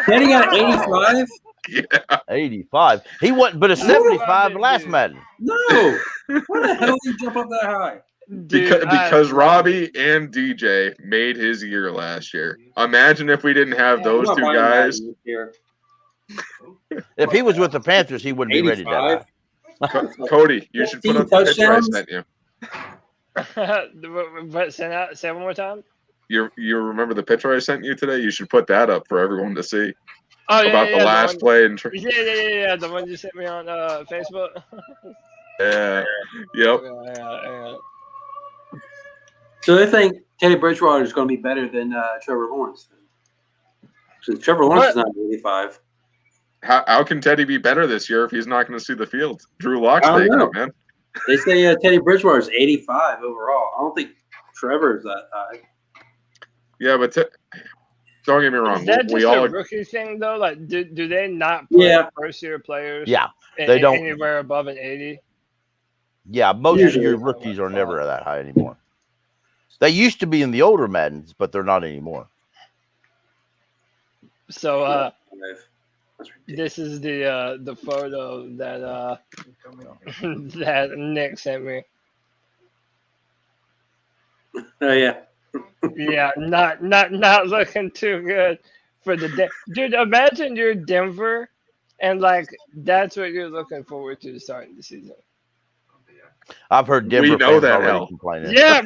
Teddy got 85? Yeah. 85. He wasn't, but a 75 last Madden. No. Why the hell did he jump up that high? Dude, Because Robbie and DJ made his year last year. Imagine if we didn't have those I'm not two buying guys. Madden here. If he was with the Panthers, he wouldn't be ready to die. 85? Cody, you should put up the picture I sent you. But say it one more time. You remember the picture I sent you today? You should put that up for everyone to see. Oh, yeah, About yeah, the last one, play. Yeah. The one you sent me on Facebook. Yeah. Yep. Yeah. So they think Teddy Bridgewater is going to be better than Trevor Lawrence. So Trevor Lawrence is not 85. How can Teddy be better this year if he's not going to see the field? Drew Lock's I don't taking know. it, man. They say Teddy Bridgewater is 85 overall. I don't think Trevor is that high. Yeah, but don't get me wrong. Is that just We all a rookie thing though? Like, do they not play first year players? Yeah, they don't anywhere above an 80. Yeah, most Usually. of your rookies are never that high anymore. They used to be in the older Maddens, but they're not anymore. So this is the photo that that Nick sent me. Oh yeah. Yeah, not looking too good for the dude. Imagine you're Denver, and like that's what you're looking forward to starting the season. I've heard Denver We know fans that, already Al. complaining. Yeah,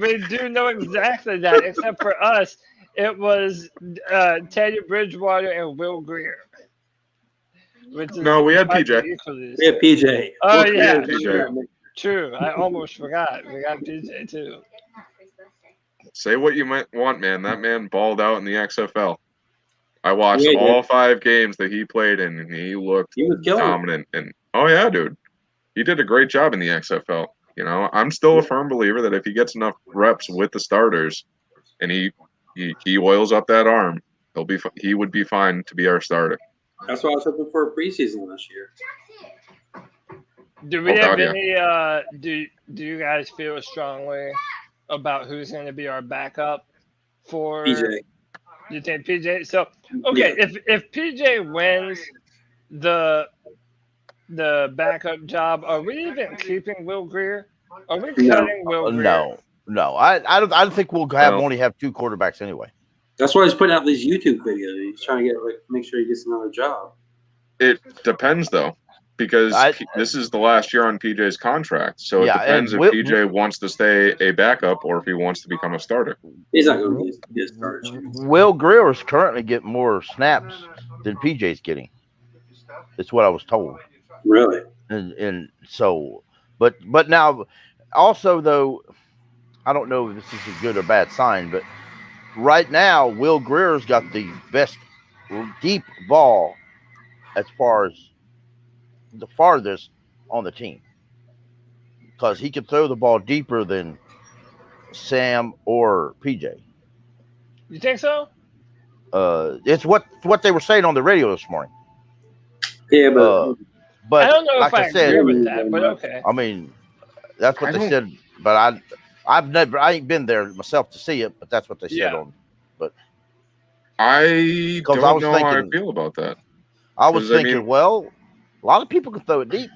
we do know exactly that. Except for us, it was Teddy Bridgewater and Will Greer. No, we had PJ. We have PJ. Oh yeah, PJ. true. I almost forgot. We got PJ too. Say what you might want, man. That man balled out in the XFL. I watched Yeah, all 5 games that he played in, and he looked He was killing it. dominant. And oh yeah, dude, he did a great job in the XFL. You know, I'm still a firm believer that if he gets enough reps with the starters, and he oils up that arm, he would be fine to be our starter. That's why I was hoping for a preseason last year. Do we Oh, have God, any? Do you guys feel strongly about who's going to be our backup for PJ. You think PJ? So okay, if PJ wins the backup job, are we even keeping Will Greer? Are we cutting Will Greer? No. I don't think we'll only have 2 quarterbacks anyway. That's why he's putting out these YouTube videos. He's trying to make sure he gets another job. It depends, though, because this is the last year on PJ's contract. So it depends if PJ wants to stay a backup or if he wants to become a starter. He's not going to be a starter. Will Greer is currently getting more snaps than PJ's getting. It's what I was told. Really? And so, but now, also though, I don't know if this is a good or bad sign, but right now, Will Greer's got the best deep ball as far as the farthest on the team because he can throw the ball deeper than Sam or PJ. You think so? It's what they were saying on the radio this morning. Yeah, but I don't know like if I said, agree with that, but okay. I mean, that's what they said, but I ain't been there myself to see it, but that's what they said on. But I don't know how I feel about that. I was thinking, well, a lot of people can throw it deep.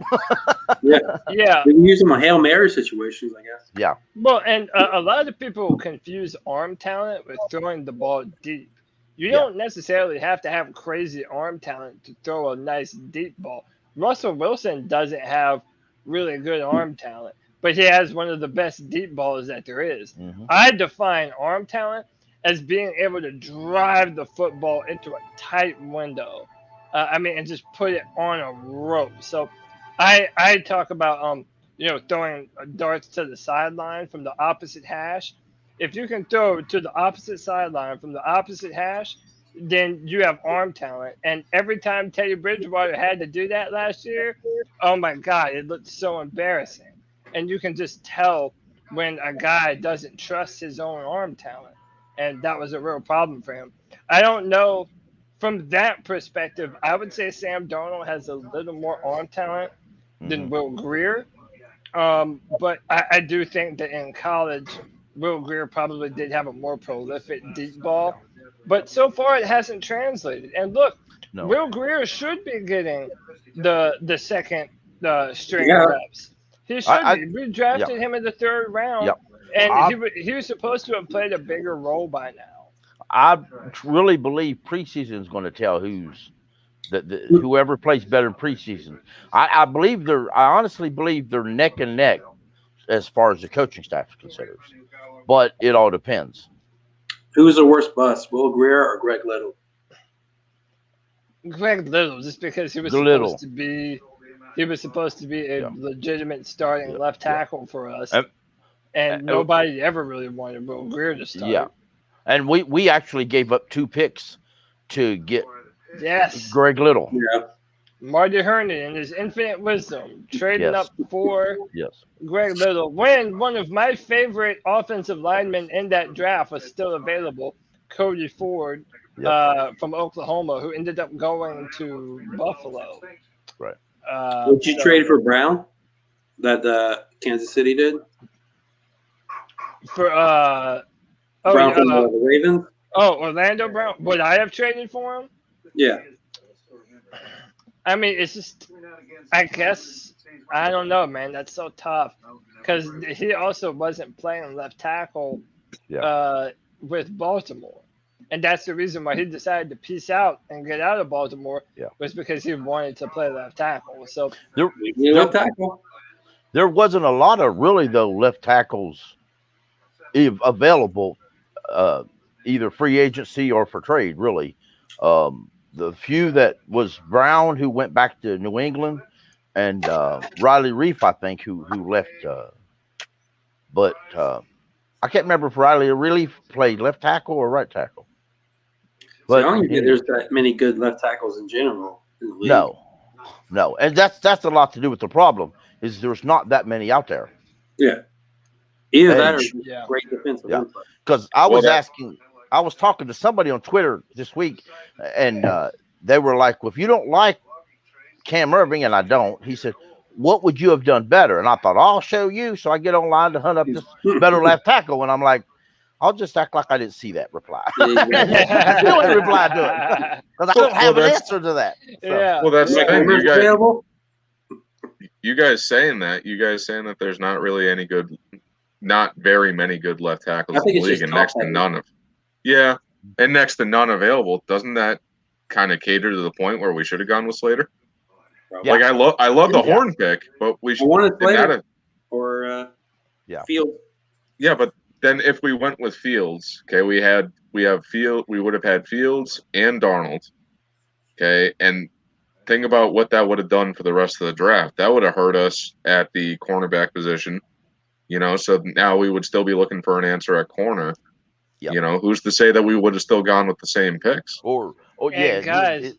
Yeah. We can use them on Hail Mary situations, I guess. Yeah. Well, and a lot of people confuse arm talent with throwing the ball deep. You don't necessarily have to have crazy arm talent to throw a nice deep ball. Russell Wilson doesn't have really good arm talent, but he has one of the best deep balls that there is. Mm-hmm. I define arm talent as being able to drive the football into a tight window. And just put it on a rope. So I talk about, throwing darts to the sideline from the opposite hash. If you can throw to the opposite sideline from the opposite hash, then you have arm talent. And every time Teddy Bridgewater had to do that last year, oh my God, it looked so embarrassing. And you can just tell when a guy doesn't trust his own arm talent. And that was a real problem for him. I don't know from that perspective, I would say Sam Darnold has a little more arm talent than Will Greer. But I do think that in college, Will Greer probably did have a more prolific deep ball. But so far, it hasn't translated. And look, No. Will Greer should be getting the second string Yeah. reps. He should be. We drafted yeah. him in the third round, Yep. and he was supposed to have played a bigger role by now. I really believe preseason is going to tell whoever plays better in preseason. I honestly believe they're neck and neck as far as the coaching staff is concerned. But it all depends. Who's the worst bust, Will Greer or Greg Little? Greg Little, just because he was supposed to be a legitimate starting left tackle for us, and nobody ever really wanted Will Greer to start. Yeah, and we actually gave up 2 picks to get Greg Little. Yeah. Marty Herndon, in his infinite wisdom, trading up for Greg Little, when one of my favorite offensive linemen in that draft was still available, Cody Ford from Oklahoma, who ended up going to Buffalo. Right. Would you trade for Brown that Kansas City did? For Brown from the Ravens? Oh, Orlando Brown. Would I have traded for him? Yeah. I mean, it's just, I guess, I don't know, man. That's so tough because he also wasn't playing left tackle with Baltimore. And that's the reason why he decided to peace out and get out of Baltimore was because he wanted to play left tackle. So left tackle. There wasn't a lot of really, though, left tackles available, either free agency or for trade, really. The few that was Brown, who went back to New England, and Riley Reef, I think, who left. But I can't remember if Riley really played left tackle or right tackle. But I don't think there's that many good left tackles in general in the league. No, and that's a lot to do with the problem. Is there's not that many out there. Yeah, either that or great defensive. Yeah, because I was talking to somebody on Twitter this week, and they were like, well, if you don't like Cam Irving, and I don't, he said, what would you have done better? And I thought, I'll show you. So I get online to hunt up this better left tackle, and I'm like, I'll just act like I didn't see that reply. I still ain't replied to it because I don't have an answer to that. So. Yeah. Well, that's the thing. You guys saying that there's not really any good, not very many good left tackles in the league, and next to none of. Yeah, and next to none available. Doesn't that kind of cater to the point where we should have gone with Slater? Yeah. Like I love the Horn pick, but we should have Slater or Field. Yeah, but then if we went with Fields, okay, we would have had Fields and Darnold, okay, and think about what that would have done for the rest of the draft. That would have hurt us at the cornerback position, So now we would still be looking for an answer at corner. Yep. Who's to say that we would have still gone with the same picks? Guys,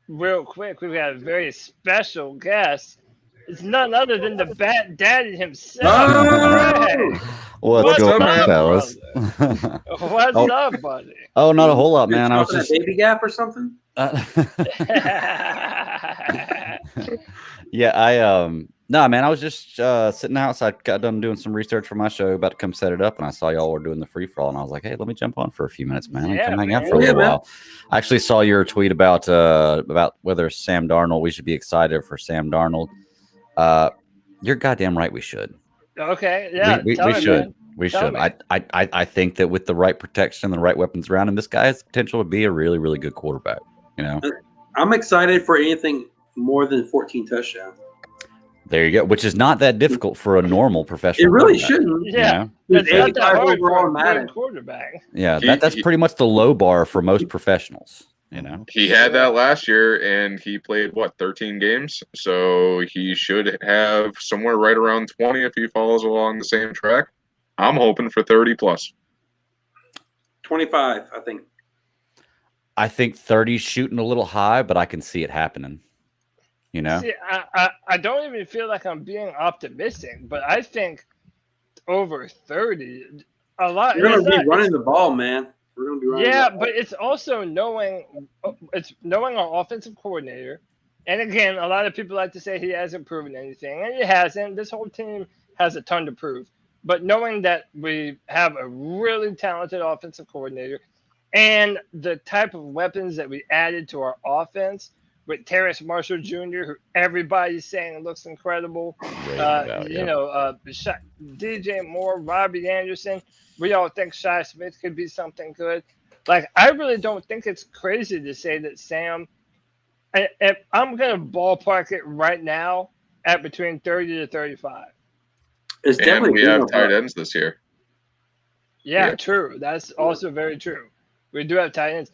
real quick, we've got a very special guest. It's none other than the Bat Daddy himself. What's going on, fellas? What's up, buddy? Oh, not a whole lot, man. I was just baby gap or something. No, man, I was just sitting outside, got done doing some research for my show, about to come set it up, and I saw y'all were doing the free for all, and I was like, hey, let me jump on for a few minutes, man. Come hang out for a little while. I actually saw your tweet about whether Sam Darnold, we should be excited for Sam Darnold. You're goddamn right, we should. Okay, yeah, we should. We should. I think that with the right protection and the right weapons around him, this guy has potential to be a really, really good quarterback. I'm excited for anything more than 14 touchdowns. There you go, which is not that difficult for a normal professional. It really shouldn't. Yeah, it's 85 overall Madden quarterback. Yeah, that's pretty much the low bar for most professionals. He had that last year, and he played 13 games, so he should have somewhere right around 20 if he follows along the same track. I'm hoping for 30 plus. 25, I think. I think 30's shooting a little high, but I can see it happening. See, I don't even feel like I'm being optimistic, but I think over 30, a lot. You're going to be running the ball, man. We're gonna be running. Yeah, that. but it's also knowing our offensive coordinator. And again, a lot of people like to say he hasn't proven anything, and he hasn't. This whole team has a ton to prove. But knowing that we have a really talented offensive coordinator and the type of weapons that we added to our offense with Terrace Marshall Jr., who everybody's saying looks incredible. DJ Moore, Robbie Anderson. We all think Shi Smith could be something good. Like, I really don't think it's crazy to say that Sam, if I'm going to ballpark it right now at between 30 to 35. It's And definitely we have tight ends this year. Yeah, true. That's also very true. We do have tight ends.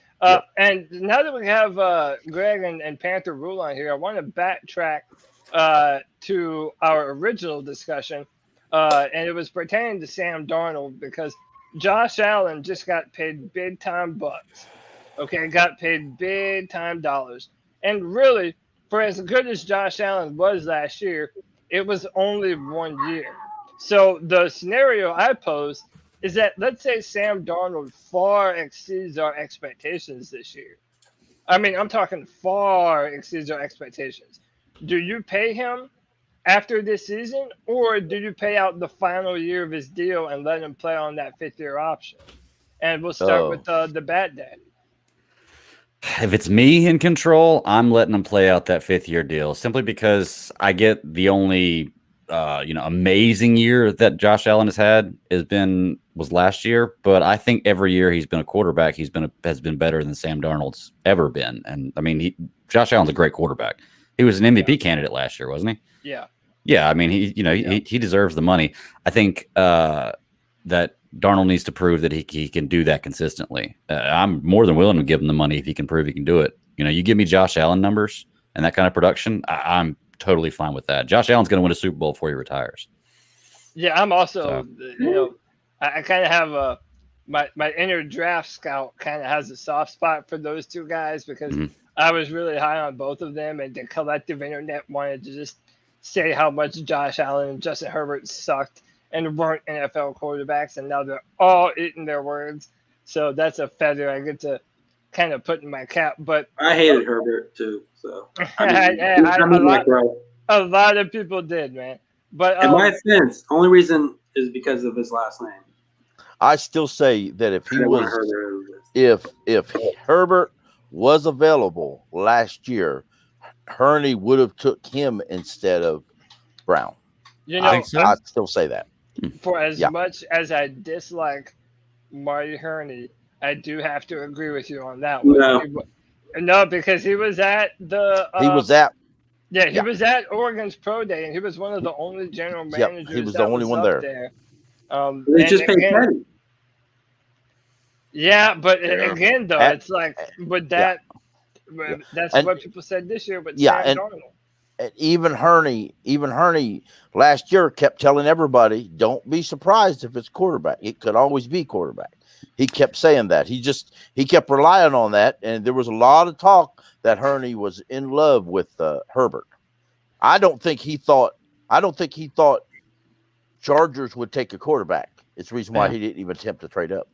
And now that we have Greg and Panther Rule on here, I want to backtrack to our original discussion. And it was pertaining to Sam Darnold because Josh Allen just got paid big time bucks. Okay, got paid big time dollars. And really, for as good as Josh Allen was last year, it was only 1 year. So the scenario I posed is that let's say Sam Darnold far exceeds our expectations this year. I mean, I'm talking far exceeds our expectations. Do you pay him after this season, or do you pay out the final year of his deal and let him play on that fifth-year option? And we'll start with the Bat Daddy. If it's me in control, I'm letting him play out that 5th-year deal simply because I get the only amazing year that Josh Allen has had was last year. But I think every year he's been a quarterback, has been better than Sam Darnold's ever been. And I mean, Josh Allen's a great quarterback. He was an MVP candidate last year, wasn't he? Yeah. Yeah. I mean, he deserves the money. I think that Darnold needs to prove that he can do that consistently. I'm more than willing to give him the money if he can prove he can do it. You give me Josh Allen numbers and that kind of production, I'm totally fine with that. Josh Allen's going to win a Super Bowl before he retires. Yeah, I'm also, I kind of have my inner draft scout kind of has a soft spot for those two guys because I was really high on both of them, and the collective internet wanted to just say how much Josh Allen and Justin Herbert sucked and weren't NFL quarterbacks, and now they're all eating their words. So that's a feather I get to kind of put in my cap. But I hated Herbert too. So a lot of people did, man. But in my offense, only reason is because of his last name. I still say that if Herbert was available last year, Hurney would have took him instead of Brown. I still say that. For as much as I dislike Marty Hurney, I do have to agree with you on that one. No, because he was at the. He was at Oregon's Pro Day, and he was one of the only general managers. He was the only one there. They just paid Teddy. Yeah, but again, though, it's like with that. That's what people said this year. But Sam Darnold. And even Hurney last year kept telling everybody, "Don't be surprised if it's quarterback. It could always be quarterback." He kept saying that. He kept relying on that, and there was a lot of talk that Hurney was in love with Herbert. I don't think he thought Chargers would take a quarterback. It's the reason why he didn't even attempt to trade up.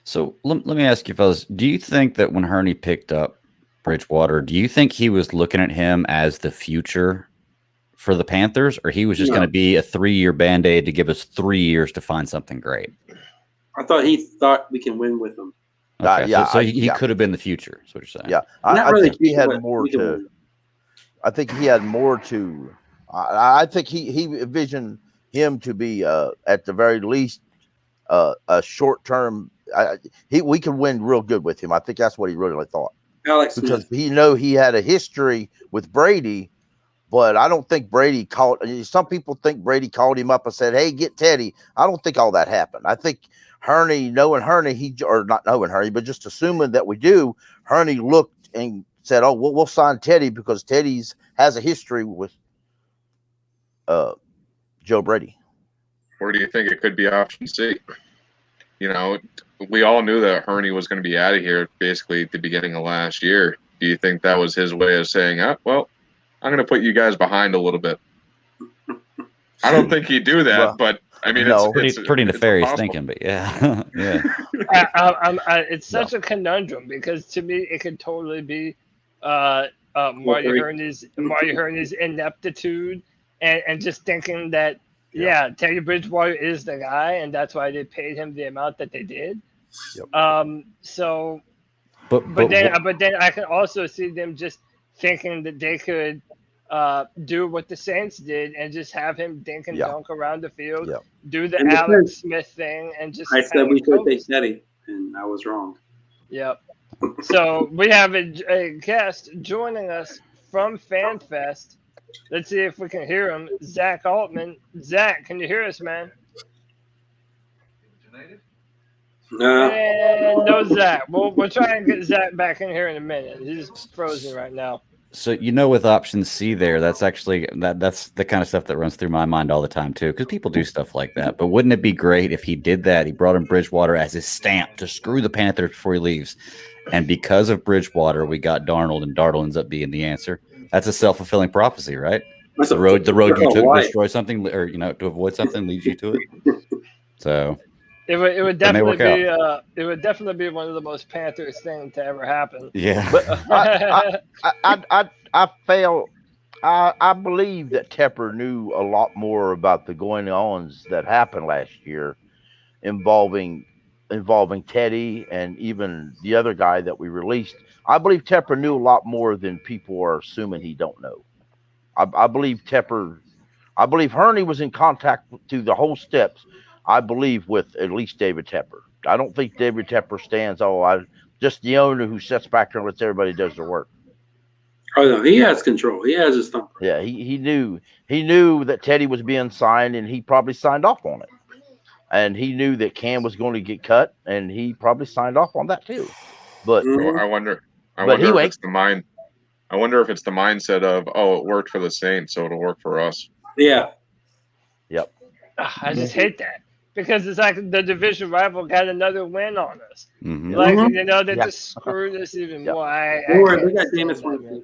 So let me ask you, fellas, do you think that when Hurney picked up Bridgewater, do you think he was looking at him as the future for the Panthers, or he was just going to be a 3-year Band-Aid to give us 3 years to find something great? I thought he thought we can win with him. Okay, so he could have been the future, is what you're saying. Yeah, I think he had more to. I think he had more to. I think he envisioned him to be at the very least a short term. We could win real good with him. I think that's what he really thought. Alex because he had a history with Brady, but I don't think Brady called. Some people think Brady called him up and said, "Hey, get Teddy." I don't think all that happened. I think Hurney, knowing Hurney, not knowing Hurney, but just assuming that we do, Hurney looked and said, "Oh, we'll sign Teddy because Teddy's has a history with Joe Brady." Or do you think it could be option C? We all knew that Hurney was going to be out of here basically at the beginning of last year. Do you think that was his way of saying, well, I'm going to put you guys behind a little bit? I don't think he'd do that, but I mean, No. Pretty nefarious possible. thinking, but yeah, yeah. It's such a conundrum because to me it could totally be Marty Herney's ineptitude and just thinking that Teddy Bridgewater is the guy and that's why they paid him the amount that they did. Yep. So, But then I can also see them just thinking that they could do what the Saints did and just have him dink and dunk around the field, do the Alex Smith thing, and just. I said we should take Teddy, and I was wrong. Yep. So we have a guest joining us from FanFest. Let's see if we can hear him. Zach Altman. Zach, can you hear us, man? No, Zach. We'll try and get Zach back in here in a minute. He's frozen right now. So with option C there, that's actually that's the kind of stuff that runs through my mind all the time too, because people do stuff like that. But wouldn't it be great if he did that? He brought in Bridgewater as his stamp to screw the Panthers before he leaves, and because of Bridgewater, we got Darnold, and Darnold ends up being the answer. That's a self-fulfilling prophecy, right? The road you took to destroy something, or to avoid something, leads you to it. So. It would definitely be one of the most Panthers things to ever happen. Yeah, but I believe that Tepper knew a lot more about the going-ons that happened last year, involving Teddy and even the other guy that we released. I believe Tepper knew a lot more than people are assuming he don't know. I believe Herney was in contact through the whole steps. I believe with at least David Tepper. I don't think David Tepper stands. Just the owner who sits back there and lets everybody does their work. Oh no, he has control. He has his thumb. Yeah, he knew that Teddy was being signed, and he probably signed off on it. And he knew that Cam was going to get cut, and he probably signed off on that too. But I wonder if it's the mind. I wonder if it's the mindset of, it worked for the Saints, so it'll work for us. Yeah. Yep. I just hate that. Because it's like the division rival got another win on us. Mm-hmm. Like, they just screwed us even more. They got Jameis one.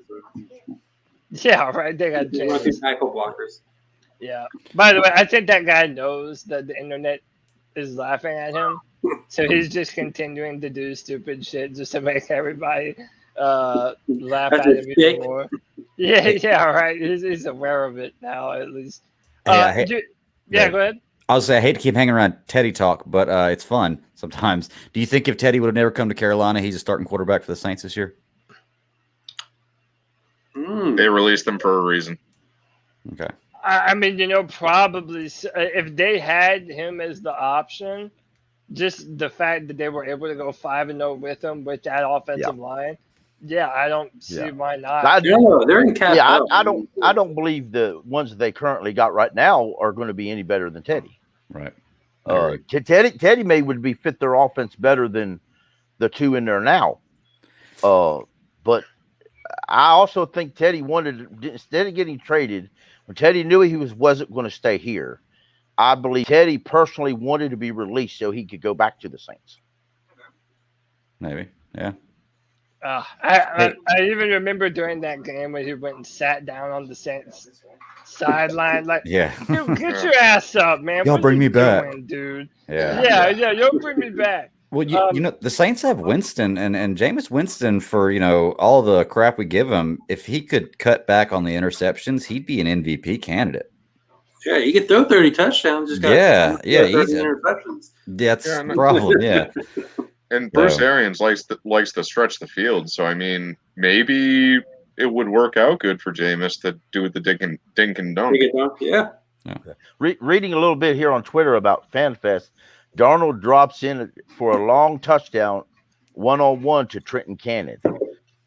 Yeah, right. They got Jameis. Tackle blockers. Yeah. By the way, I think that guy knows that the internet is laughing at him. So he's just continuing to do stupid shit just to make everybody laugh at him even more. Yeah, right. He's aware of it now, at least. Go ahead. I was say I hate to keep hanging around Teddy talk, but it's fun sometimes. Do you think if Teddy would have never come to Carolina, he's a starting quarterback for the Saints this year? They released him for a reason. Okay. I mean, probably if they had him as the option, just the fact that they were able to go 5-0 with him with that offensive line. Yeah, I don't see why not. They're in cap. Yeah, I don't believe the ones that they currently got right now are going to be any better than Teddy. Right. Teddy would be fit their offense better than the two in there now. But I also think Teddy instead of getting traded, when Teddy knew he wasn't going to stay here, I believe Teddy personally wanted to be released so he could go back to the Saints. Maybe, yeah. I even remember during that game when he went and sat down on the Saints sideline, like, dude, get your ass up, man. Y'all bring me back, dude. Yeah, y'all bring me back. Well, the Saints have Winston and Jameis Winston for all the crap we give him. If he could cut back on the interceptions, he'd be an MVP candidate. Yeah, he could throw 30 touchdowns. Just easy. Interceptions. That's the problem. Yeah. And Bruce Arians likes to stretch the field, so I mean, maybe it would work out good for Jameis to do the dink and dunk. Yeah. Reading a little bit here on Twitter about FanFest, Darnold drops in for a long touchdown, 1-on-1 to Trenton Cannon.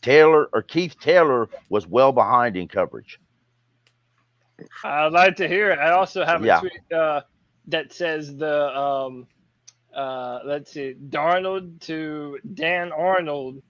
Keith Taylor was well behind in coverage. I'd like to hear it. I also have a tweet that says let's see, Darnold to Dan Arnold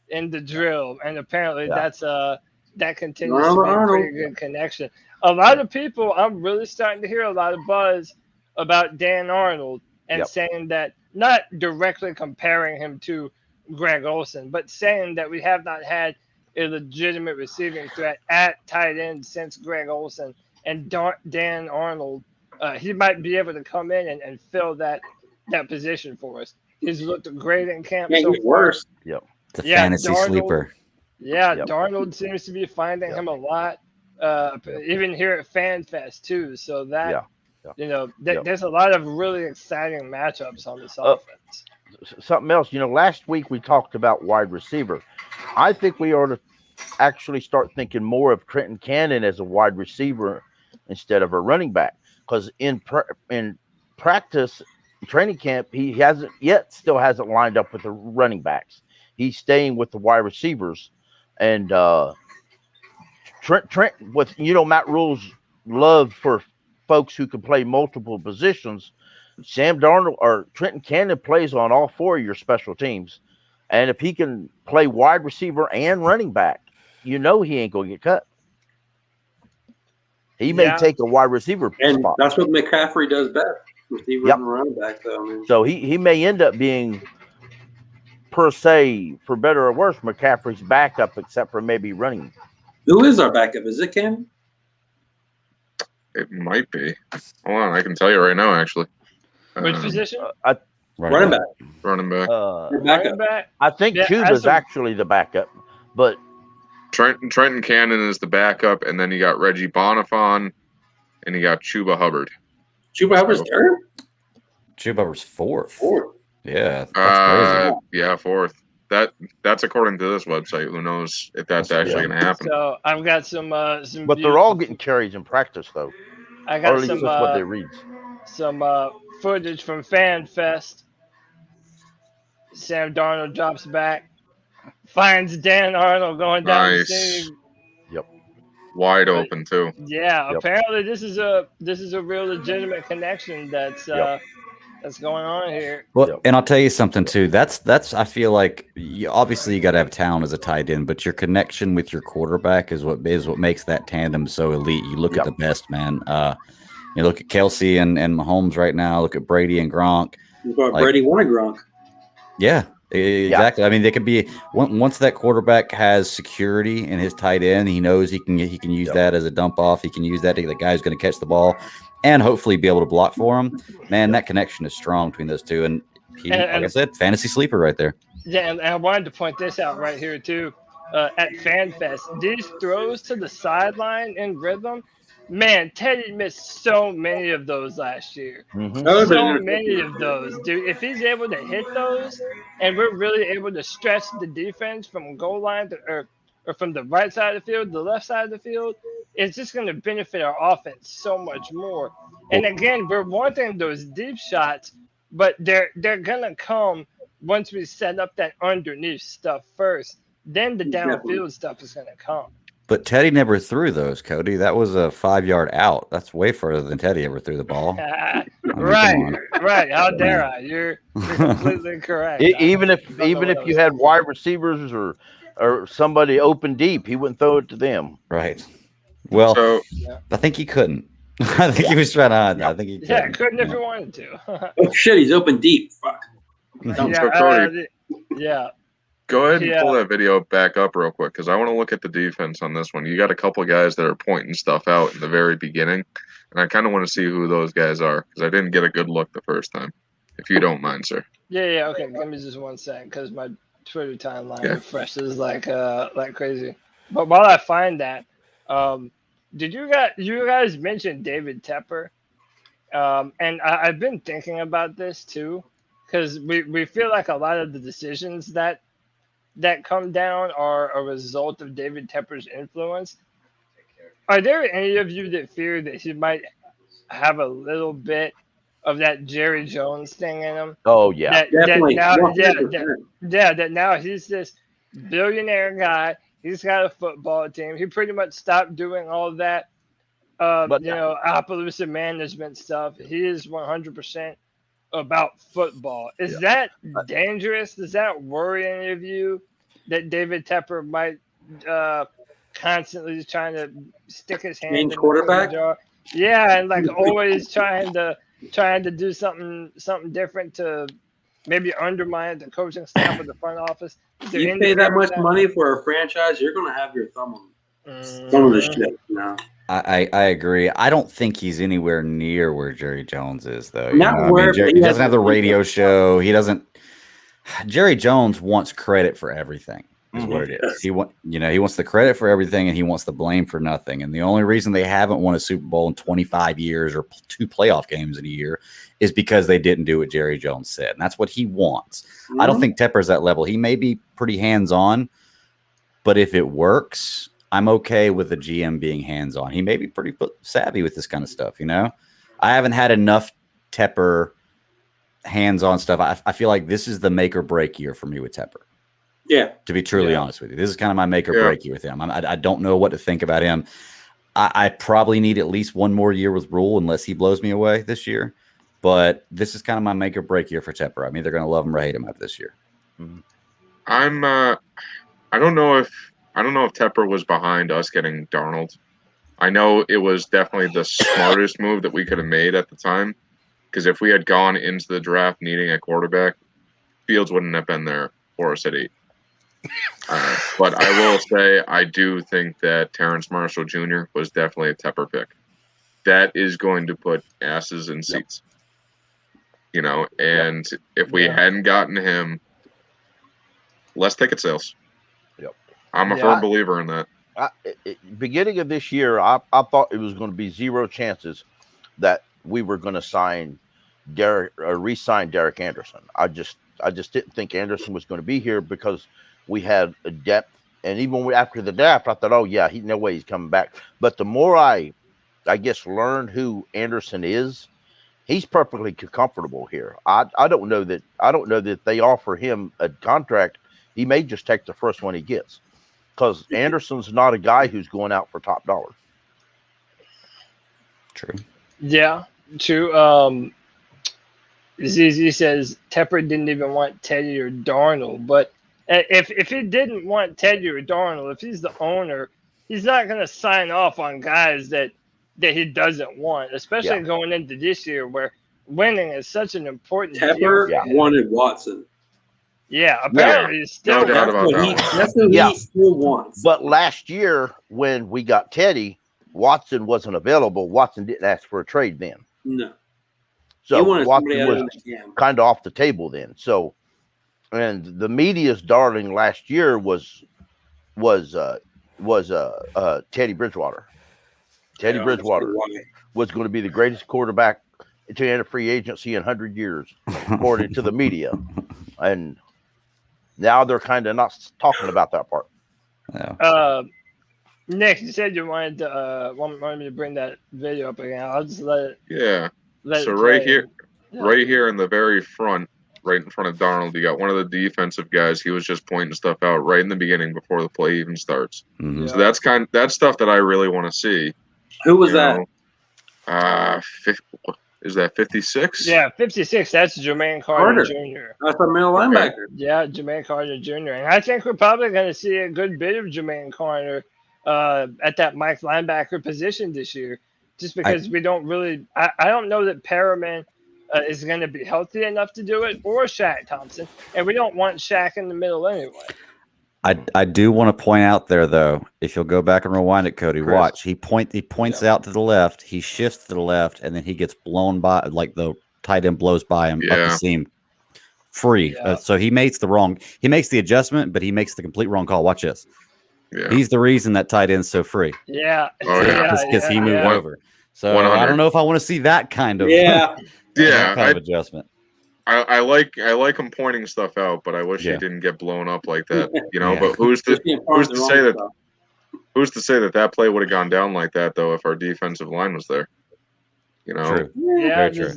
in the drill, and apparently that continues to be a pretty good connection. A lot of people, I'm really starting to hear a lot of buzz about Dan Arnold and saying that, not directly comparing him to Greg Olsen, but saying that we have not had a legitimate receiving threat at tight end since Greg Olsen, and Dan Arnold he might be able to come in and fill that position for us. He's looked great in camp so get far. worse. Yep. It's a fantasy sleeper. Yeah, Yep. Darnold seems to be finding him a lot, even here at FanFest too. So that there's a lot of really exciting matchups on this offense. Something else, last week we talked about wide receiver. I think we ought to actually start thinking more of Trenton Cannon as a wide receiver instead of a running back, because in practice, training camp, he still hasn't lined up with the running backs. He's staying with the wide receivers, and Trent with Matt Rule's love for folks who can play multiple positions. Sam Darnold or Trenton Cannon plays on all four of your special teams, and if he can play wide receiver and running back, he ain't gonna get cut. He may take a wide receiver spot. That's what McCaffrey does best. Receiver and running back, though. So he may end up being, per se, for better or worse, McCaffrey's backup, except for maybe running. Who is our backup? Is it Cannon? It might be. Hold on, I can tell you right now, actually. Which position? Running back. Running back. Running back. I think Chuba's actually the backup, but Trenton Cannon is the backup, and then you got Reggie Bonifon, and you got Chuba Hubbard. Chuba Hubbard's third? Chuba Hubbard's fourth. Yeah, that's crazy. Yeah, fourth. That's according to this website. Who knows if that's actually going to happen? So I've got some. But they're all getting carries in practice, though. I got some. That's what they read. Some footage from FanFest. Sam Darnold drops back, finds Dan Arnold going down the seam. Yep. Wide open too. Yeah. Yep. Apparently, this is a real legitimate connection that's going on here. Well, and I'll tell you something too. That's I feel like obviously you got to have talent as a tight end, but your connection with your quarterback is what makes that tandem so elite. You look at the best, man. You look at Kelsey and Mahomes right now. Look at Brady and Gronk. Brady wanted Gronk. Yeah, exactly. I mean, they could be once that quarterback has security in his tight end. He knows he can use that as a dump off. He can use that to the guy who's going to catch the ball and hopefully be able to block for him. Man, that connection is strong between those two. And like I said, fantasy sleeper right there. Yeah, and I wanted to point this out right here too. At FanFest, these throws to the sideline in rhythm. Man, Teddy missed so many of those last year. Mm-hmm. So many of those, dude. If he's able to hit those, and we're really able to stretch the defense from goal line or from the right side of the field to the left side of the field, it's just going to benefit our offense so much more. And again, we're wanting those deep shots, but they're going to come once we set up that underneath stuff first. Then the downfield stuff is going to come. But Teddy never threw those, Cody. That was a 5-yard out. That's way further than Teddy ever threw the ball. Right. How dare I? You're completely correct. Even if you had wide receivers or somebody open deep, he wouldn't throw it to them. Right. Well, I think he couldn't. I think he was trying to. I think he couldn't. Yeah, couldn't if he wanted to. Oh shit, he's open deep. Fuck. So Cody, yeah. Go ahead and pull that video back up real quick, because I want to look at the defense on this one. You got a couple of guys that are pointing stuff out in the very beginning, and I kind of want to see who those guys are, because I didn't get a good look the first time. If you don't mind, sir. Yeah. Okay, give me just 1 second, because my Twitter timeline refreshes like crazy. But while I find that, did you guys mention David Tepper? And I've been thinking about this too, because we feel like a lot of the decisions that come down are a result of David Tepper's influence. Are there any of you that fear that he might have a little bit of that Jerry Jones thing in him? Oh yeah, definitely. That now he's this billionaire guy. He's got a football team. He pretty much stopped doing all of that, Appaloosa management stuff. He is 100% about football. Is that dangerous? Does that worry any of you that David Tepper might constantly trying to stick his hand in quarterback? the jar? Yeah, and like always trying to do something different to maybe undermine the coaching staff of the front office. You pay that much money for a franchise, you're going to have your thumb on some of the shit now. I agree. I don't think he's anywhere near where Jerry Jones is, though. Not where he doesn't have the radio show. He doesn't. Jerry Jones wants credit for everything. Is what it is. He wants the credit for everything, and he wants the blame for nothing. And the only reason they haven't won a Super Bowl in 25 years or 2 playoff games in a year is because they didn't do what Jerry Jones said, and that's what he wants. I don't think Tepper's that level. He may be pretty hands-on, but if it works, I'm okay with the GM being hands-on. He may be pretty savvy with this kind of stuff. I haven't had enough Tepper hands-on stuff. I feel like this is the make or break year for me with Tepper. Yeah. To be truly honest with you, this is kind of my make or break year with him. I don't know what to think about him. I probably need at least one more year with Rule unless he blows me away this year. But this is kind of my make or break year for Tepper. I'm either going to love him or hate him after this year. I don't know if Tepper was behind us getting Darnold. I know it was definitely the smartest move that we could have made at the time. Because if we had gone into the draft needing a quarterback, Fields wouldn't have been there for us at 8. But I will say I do think that Terrence Marshall Jr. was definitely a Tepper pick. That is going to put asses in seats. And if we hadn't gotten him, less ticket sales. Yep. I'm a firm believer in that. Beginning of this year, I thought it was going to be zero chances that we were going to re-sign Derek Anderson. I just didn't think Anderson was going to be here because we had a depth. And even after the draft, I thought, oh yeah, no way he's coming back. But the more I guess learned who Anderson is, he's perfectly comfortable here. I don't know that they offer him a contract. He may just take the first one he gets, because Anderson's not a guy who's going out for top dollar. True. Yeah, true. ZZ says Tepper didn't even want Teddy or Darnold, but if he didn't want Teddy or Darnold, if he's the owner, he's not going to sign off on guys that he doesn't want, especially going into this year where winning is such an important Tepper wanted Watson. Yeah, apparently he's still no doubt about that. That's what he still wants. But last year when we got Teddy, Watson wasn't available. Watson didn't ask for a trade then. No. So Watson was kind of off the table then. So, and the media's darling last year was Teddy Bridgewater. Teddy Bridgewater was going to be the greatest quarterback to enter free agency in 100 years, according to the media. And now they're kind of not talking about that part. Yeah. Nick, you said you wanted me to bring that video up again. I'll just let it. Yeah. So right here in the very front, right in front of Darnold, you got one of the defensive guys. He was just pointing stuff out right in the beginning before the play even starts. Mm-hmm. So that's stuff that I really want to see. Who was that? Is that 56? Yeah, 56. That's Jermaine Carter Jr. That's our middle linebacker. Yeah, Jermaine Carter Jr. And I think we're probably going to see a good bit of Jermaine Carter at that Mike linebacker position this year, just because we don't really. I don't know that Perriman is going to be healthy enough to do it, or Shaq Thompson, and we don't want Shaq in the middle anyway. I do want to point out there, though, if you'll go back and rewind it, Cody, watch. He points out to the left, he shifts to the left, and then he gets blown by, like the tight end blows by him up the seam free. Yeah. So he makes the adjustment, but he makes the complete wrong call. Watch this. Yeah. He's the reason that tight end's so free. Yeah. Because he moved over. So 100. I don't know if I want to see that kind of adjustment. I like him pointing stuff out, but I wish he didn't get blown up like that. But who's to say that play would have gone down like that though if our defensive line was there? True. Yeah, very true.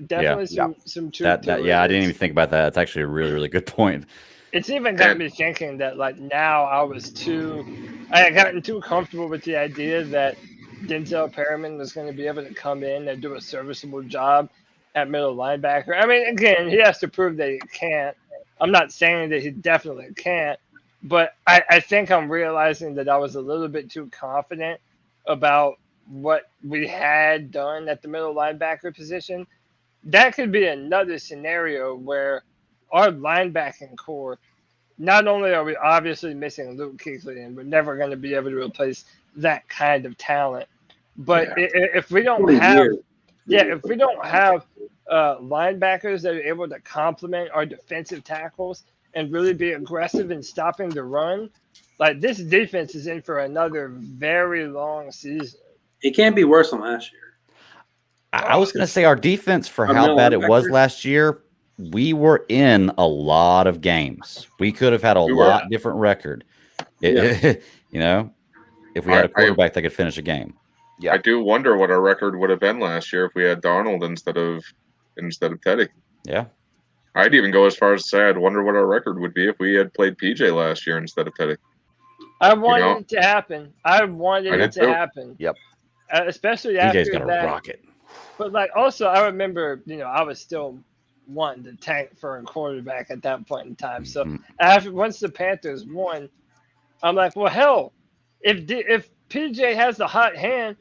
Definitely some truth. I didn't even think about that. That's actually a really, really good point. It's even got me thinking that now I had gotten too comfortable with the idea that Denzel Perriman was going to be able to come in and do a serviceable job at middle linebacker. I mean, again, he has to prove that he can't. I'm not saying that he definitely can't, but I think I'm realizing that I was a little bit too confident about what we had done at the middle linebacker position. That could be another scenario where our linebacking core, not only are we obviously missing Luke Kuechly, and we're never going to be able to replace that kind of talent, But if we don't have, if we don't have linebackers that are able to complement our defensive tackles and really be aggressive in stopping the run, like this defense is in for another very long season. It can't be worse than last year. I was going to say our defense for how bad it was last year, we were in a lot of games. We could have had a lot different record. You know, if we had a quarterback that could finish a game. Yeah. I do wonder what our record would have been last year if we had Darnold instead of Teddy. Yeah. I'd even go as far as to say I'd wonder what our record would be if we had played PJ last year instead of Teddy. I wanted it to happen. I wanted it to happen. Yep. Especially after PJ's got a rocket. But like also I remember, I was still wanting to tank for a quarterback at that point in time. So once the Panthers won, I'm like, well, hell, if PJ has the hot hand,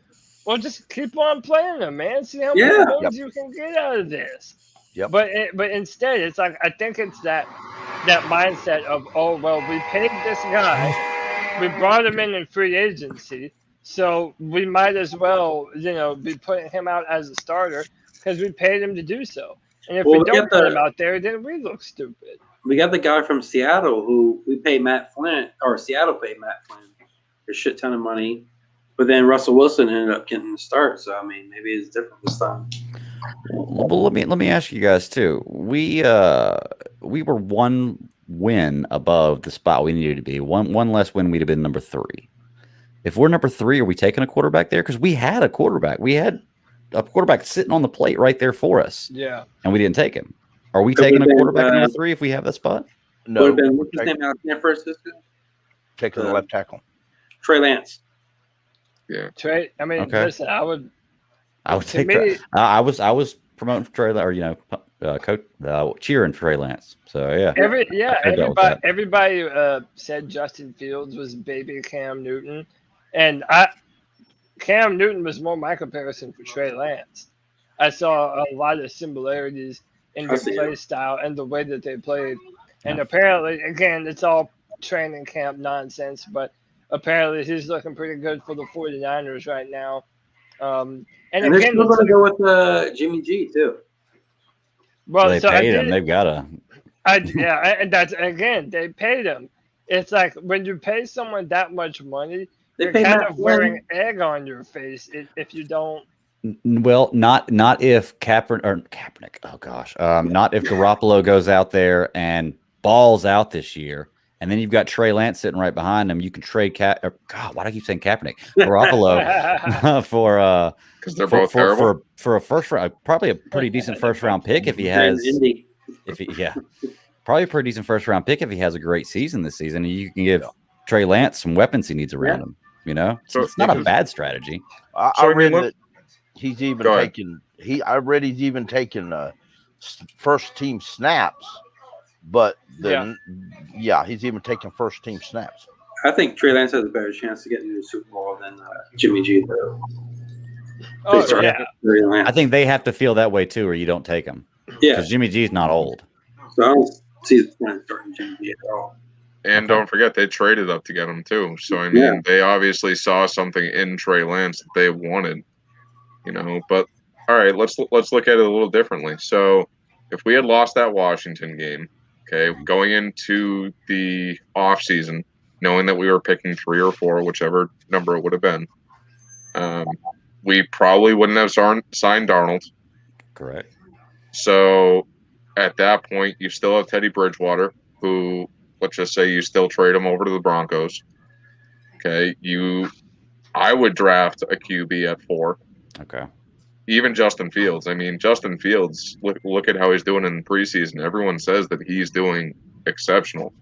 well, just keep on playing him, man. See how many goals you can get out of this. Yep. But instead, it's like I think it's that mindset of, oh well, we paid this guy, we brought him in free agency, so we might as well, be putting him out as a starter because we paid him to do so. And if we don't put him out there, then we look stupid. We got the guy from Seattle who we paid Matt Flynn, or Seattle paid Matt Flynn a shit ton of money. But then Russell Wilson ended up getting the start. So, I mean, maybe it's different this time. Well, let me ask you guys, too. We were one win above the spot we needed to be. One less win, we'd have been number 3. If we're number 3, are we taking a quarterback there? Because we had a quarterback. We had a quarterback sitting on the plate right there for us. Yeah. And we didn't take him. Are we taking a quarterback number 3 if we have that spot? No. What's his name out of San Francisco? Taking the left tackle. Trey Lance. Yeah. Trey, I mean, listen, I would take Trey. I was promoting for Trey, or coach, cheering for Trey Lance. So yeah. Everybody said Justin Fields was baby Cam Newton, and Cam Newton was more my comparison for Trey Lance. I saw a lot of similarities in their play style and the way that they played. And apparently, again, it's all training camp nonsense, but apparently he's looking pretty good for the 49ers right now. And they're again, still going to go with Jimmy G, too. Well, they paid him. They've got to. And that's, again, they paid him. It's like when you pay someone that much money, you're kind of wearing egg on your face if you don't. Well, not if Kaepernick. Oh gosh, not if Garoppolo goes out there and balls out this year, and then you've got Trey Lance sitting right behind him. You can trade why do I keep saying Kaepernick? Garoppolo for because they're both terrible for a first round, probably a pretty decent first round pick if he has. Probably a pretty decent first round pick if he has a great season this season. And you can give Trey Lance some weapons he needs around him. So it's not a bad strategy. I read that he's even taking. I read he's even taking first team snaps, but then he's even taking first team snaps. I think Trey Lance has a better chance to get into the Super Bowl than Jimmy G. Though. Oh yeah, I think they have to feel that way too, or you don't take him. Yeah, because Jimmy G's not old. So I don't see the point of starting Jimmy G at all. And don't forget, they traded up to get him too. So I mean, they obviously saw something in Trey Lance that they wanted, But all right, let's look at it a little differently. So if we had lost that Washington game, going into the offseason, knowing that we were picking 3 or 4, whichever number it would have been, we probably wouldn't have signed Darnold. Correct. So at that point, you still have Teddy Bridgewater, who, let's just say you still trade him over to the Broncos. I would draft a QB at 4. Okay. Even Justin Fields. I mean, Justin Fields, look at how he's doing in preseason. Everyone says that he's doing exceptional.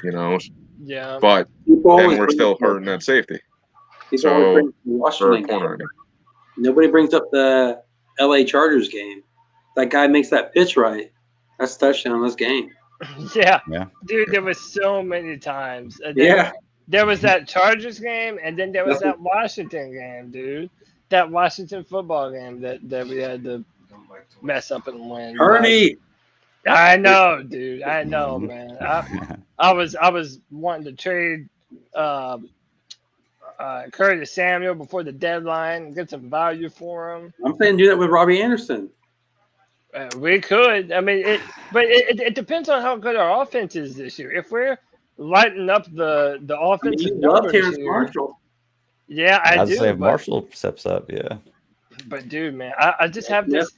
Yeah. But then we're still hurting that safety. Nobody brings up the LA Chargers game. That guy makes that pitch right. That's a touchdown this game. Yeah. Dude, there was so many times. There was that Chargers game, and then there was that Washington game, dude. That Washington football game that we had to mess up and win. Ernie! I know, dude. I know, man. I was wanting to trade Curtis Samuel before the deadline, get some value for him. I'm saying do that with Robbie Anderson. We could. I mean, it depends on how good our offense is this year. If we're lighting up the offensive you love numbers Terrence here, Marshall. yeah, I I'd do. say if but- Marshall steps up, yeah. But dude, man, I just have this.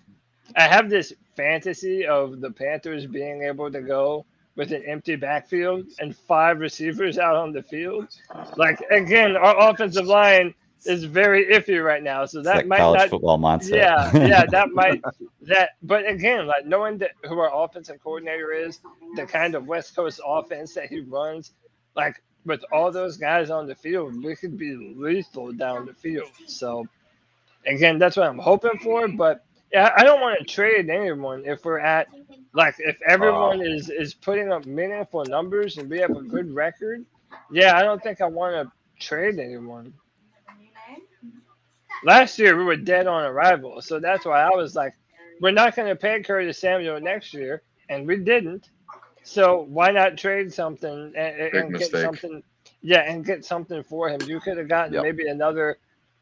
I have this fantasy of the Panthers being able to go with an empty backfield and 5 receivers out on the field. Like again, our offensive line is very iffy right now, so It's that that might college not. football mindset. Yeah, that might that. But again, like knowing who our offensive coordinator is, the kind of West Coast offense that he runs, like with all those guys on the field, we could be lethal down the field. So. Again, that's what I'm hoping for, but yeah, I don't want to trade anyone if we're at if everyone is putting up meaningful numbers and we have a good record. Yeah, I don't think I want to trade anyone. Last year we were dead on arrival, so that's why I was like, we're not going to pay Curtis Samuel next year, and we didn't. So why not trade something and get something? Yeah, and get something for him. You could have gotten maybe another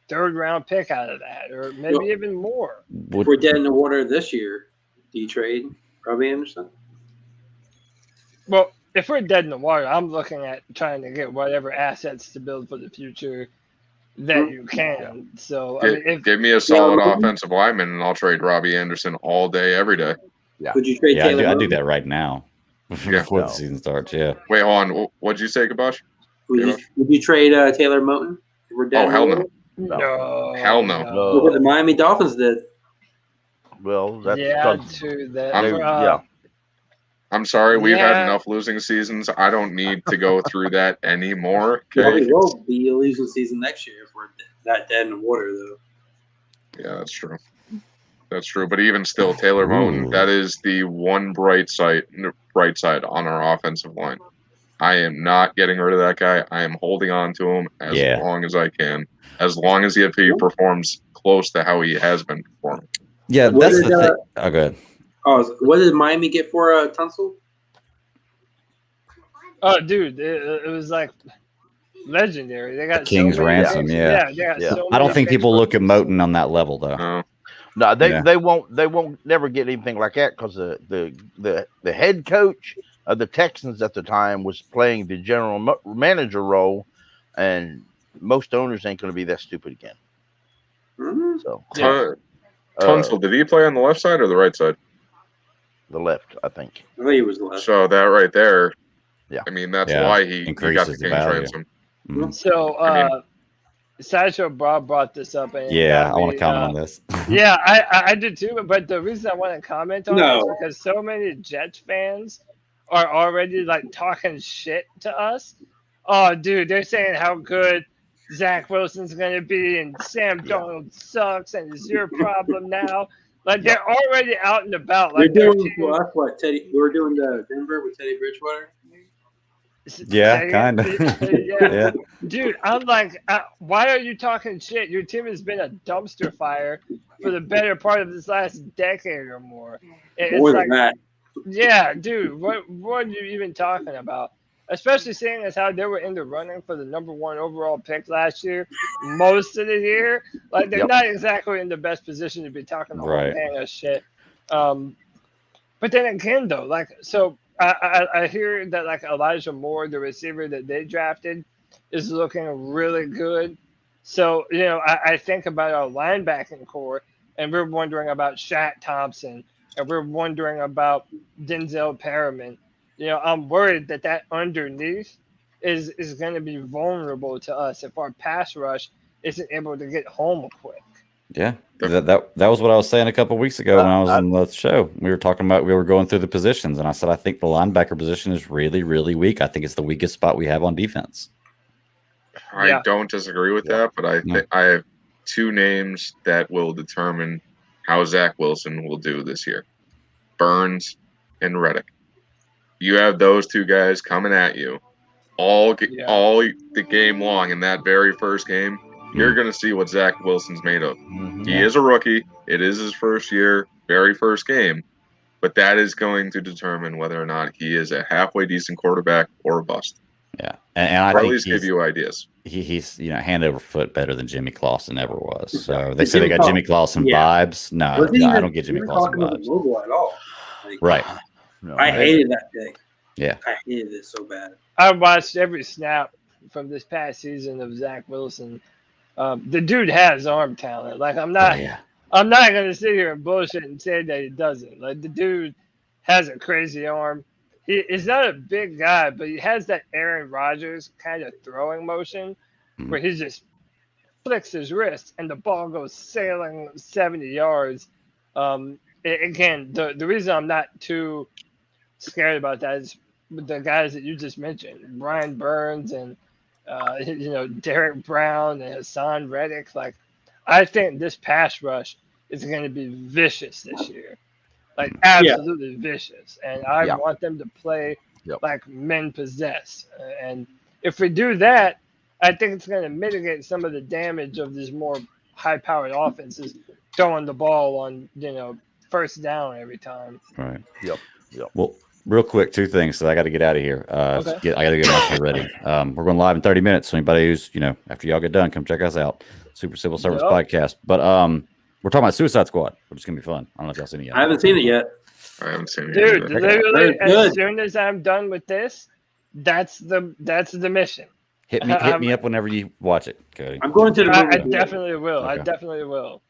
3rd-round pick out of that, or maybe even more. If we're dead in the water this year, do you trade Robbie Anderson? Well, if we're dead in the water, I'm looking at trying to get whatever assets to build for the future that you can. So, give me a solid offensive lineman, and I'll trade Robbie Anderson all day, every day. Yeah. Would you trade Taylor? I do that right now before the season starts. Yeah. Wait, hold on. What'd you say, Kabosh? Would you trade Taylor Moton? If we're dead. Oh, hell no. No. Hell no. Look what the Miami Dolphins did. Well, that's true. I'm sorry. We've had enough losing seasons. I don't need to go through that anymore. Okay. We will be a losing season next year if we're that dead in the water, though. Yeah, that's true. That's true. But even still, Taylor Moton, that is the one bright side on our offensive line. I am not getting rid of that guy. I am holding on to him as long as I can. As long as he performs close to how he has been performing. Yeah, that's the thing. Oh, go ahead. Oh, what did Miami get for Tunsil? Oh, dude, it was like legendary. They got King's ransom. Yeah. I don't think people look at Moton on that level, though. No, they won't never get anything like that because the head coach of the Texans at the time was playing the general manager role, and most owners ain't going to be that stupid again. Mm-hmm. So, Tunsil, did he play on the left side or the right side? The left, I think. I think he was left. So that right there, yeah. I mean, that's why he got the King's ransom. Mm-hmm. So, Sideshow Bob brought this up. And I want to comment on this. Yeah, I did too. But the reason I want to comment on it is because so many Jets fans are already like talking shit to us. Oh, dude, they're saying how good Zach Wilson's going to be and Sam Darnold sucks and it's your problem now. Like, they're already out and about. Like, they're doing to us what, Teddy? We were doing the Denver with Teddy Bridgewater? Yeah, kind of. Yeah. Dude, I'm like, why are you talking shit? Your team has been a dumpster fire for the better part of this last decade or more. It's More than that. Yeah, dude, what are you even talking about? Especially seeing as how they were in the running for the #1 overall pick last year, most of the year. Like, they're not exactly in the best position to be talking all kind of shit. But then again, though, like, so I hear that, like, Elijah Moore, the receiver that they drafted, is looking really good. So, you know, I think about our linebacking core, and we're wondering about Shaq Thompson, and we're wondering about Denzel Perriman. You know, I'm worried that underneath is going to be vulnerable to us if our pass rush isn't able to get home quick. Yeah, that was what I was saying a couple of weeks ago when I was on the show. We were talking about, we were going through the positions, and I said I think the linebacker position is really, really weak. I think it's the weakest spot we have on defense. I don't disagree with that, but I think I have 2 names that will determine how Zach Wilson will do this year: Burns and Reddick. You have those 2 guys coming at you all the game long. In that very first game, you're going to see what Zach Wilson's made of. Mm-hmm. He is a rookie. It is his first year, very first game. But that is going to determine whether or not he is a halfway decent quarterback or a bust. Yeah, and I or at think least give you ideas. he's hand over foot better than Jimmy Clausen ever was. So they But say they Jimmy got Jimmy Clausen vibes. No, Wasn't I even- don't get Jimmy even Clausen talking about vibes. Louisville at all. Like, Right. No, I hated that pick. Yeah. I hated it so bad. I watched every snap from this past season of Zach Wilson. The dude has arm talent. Like I'm not gonna sit here and bullshit and say that he doesn't. Like the dude has a crazy arm. He's not a big guy, but he has that Aaron Rodgers kind of throwing motion where he just flicks his wrist and the ball goes sailing 70 yards. Again, the reason I'm not too scared about that is the guys that you just mentioned, Brian Burns and Derek Brown and Hassan Reddick. Like, I think this pass rush is going to be vicious this year, like absolutely vicious. And I want them to play like men possess. And if we do that, I think it's going to mitigate some of the damage of these more high-powered offenses throwing the ball on first down every time. Right. Yep. Well, real quick, two things. So I got to get out of here. Okay. I got to get out ready. We're going live in 30 minutes. So anybody who's, after y'all get done, come check us out. Super Civil Service Podcast. But we're talking about Suicide Squad, which is going to be fun. I don't know if y'all seen it yet. I haven't seen it yet. I haven't seen it. Dude, either. literally, Very as soon as I'm done with this, that's the mission. Hit me up whenever you watch it, Cody. I'm going to the I movie. definitely will. Okay. I definitely will.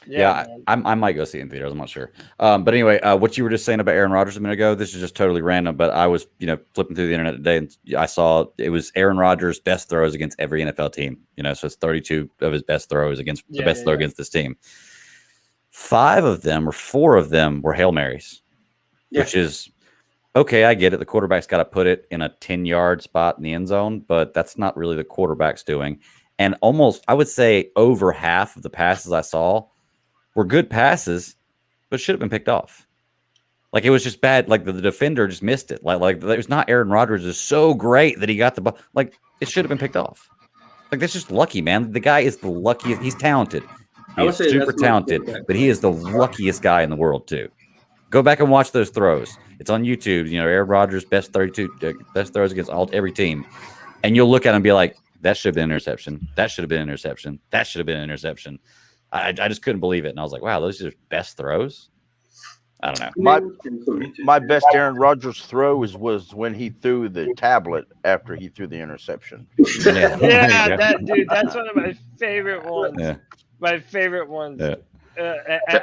Yeah, man. I might go see it in theaters. I'm not sure. But anyway, what you were just saying about Aaron Rodgers a minute ago, this is just totally random. But I was, flipping through the internet today, and I saw it was Aaron Rodgers' best throws against every NFL team. So it's 32 of his best throws against the best throw against this team. 4 of them were Hail Marys, which is okay. I get it. The quarterback's got to put it in a 10-yard spot in the end zone, but that's not really the quarterback's doing. And almost, I would say, over half of the passes I saw were good passes, but should have been picked off. Like it was just bad. Like the defender just missed it. Like it was not Aaron Rodgers is so great that he got the ball. Like it should have been picked off. Like that's just lucky, man. The guy is the luckiest. He's talented. He is super talented, but he is the luckiest guy in the world too. Go back and watch those throws. It's on YouTube. Aaron Rodgers' best 32 best throws against every team, and you'll look at him and be like, that should have been an interception. That should have been an interception. That should have been an interception. I just couldn't believe it. And I was like, wow, those are best throws? I don't know. My best Aaron Rodgers throw was when he threw the tablet after he threw the interception. That's one of my favorite ones. Yeah. My favorite ones. Yeah.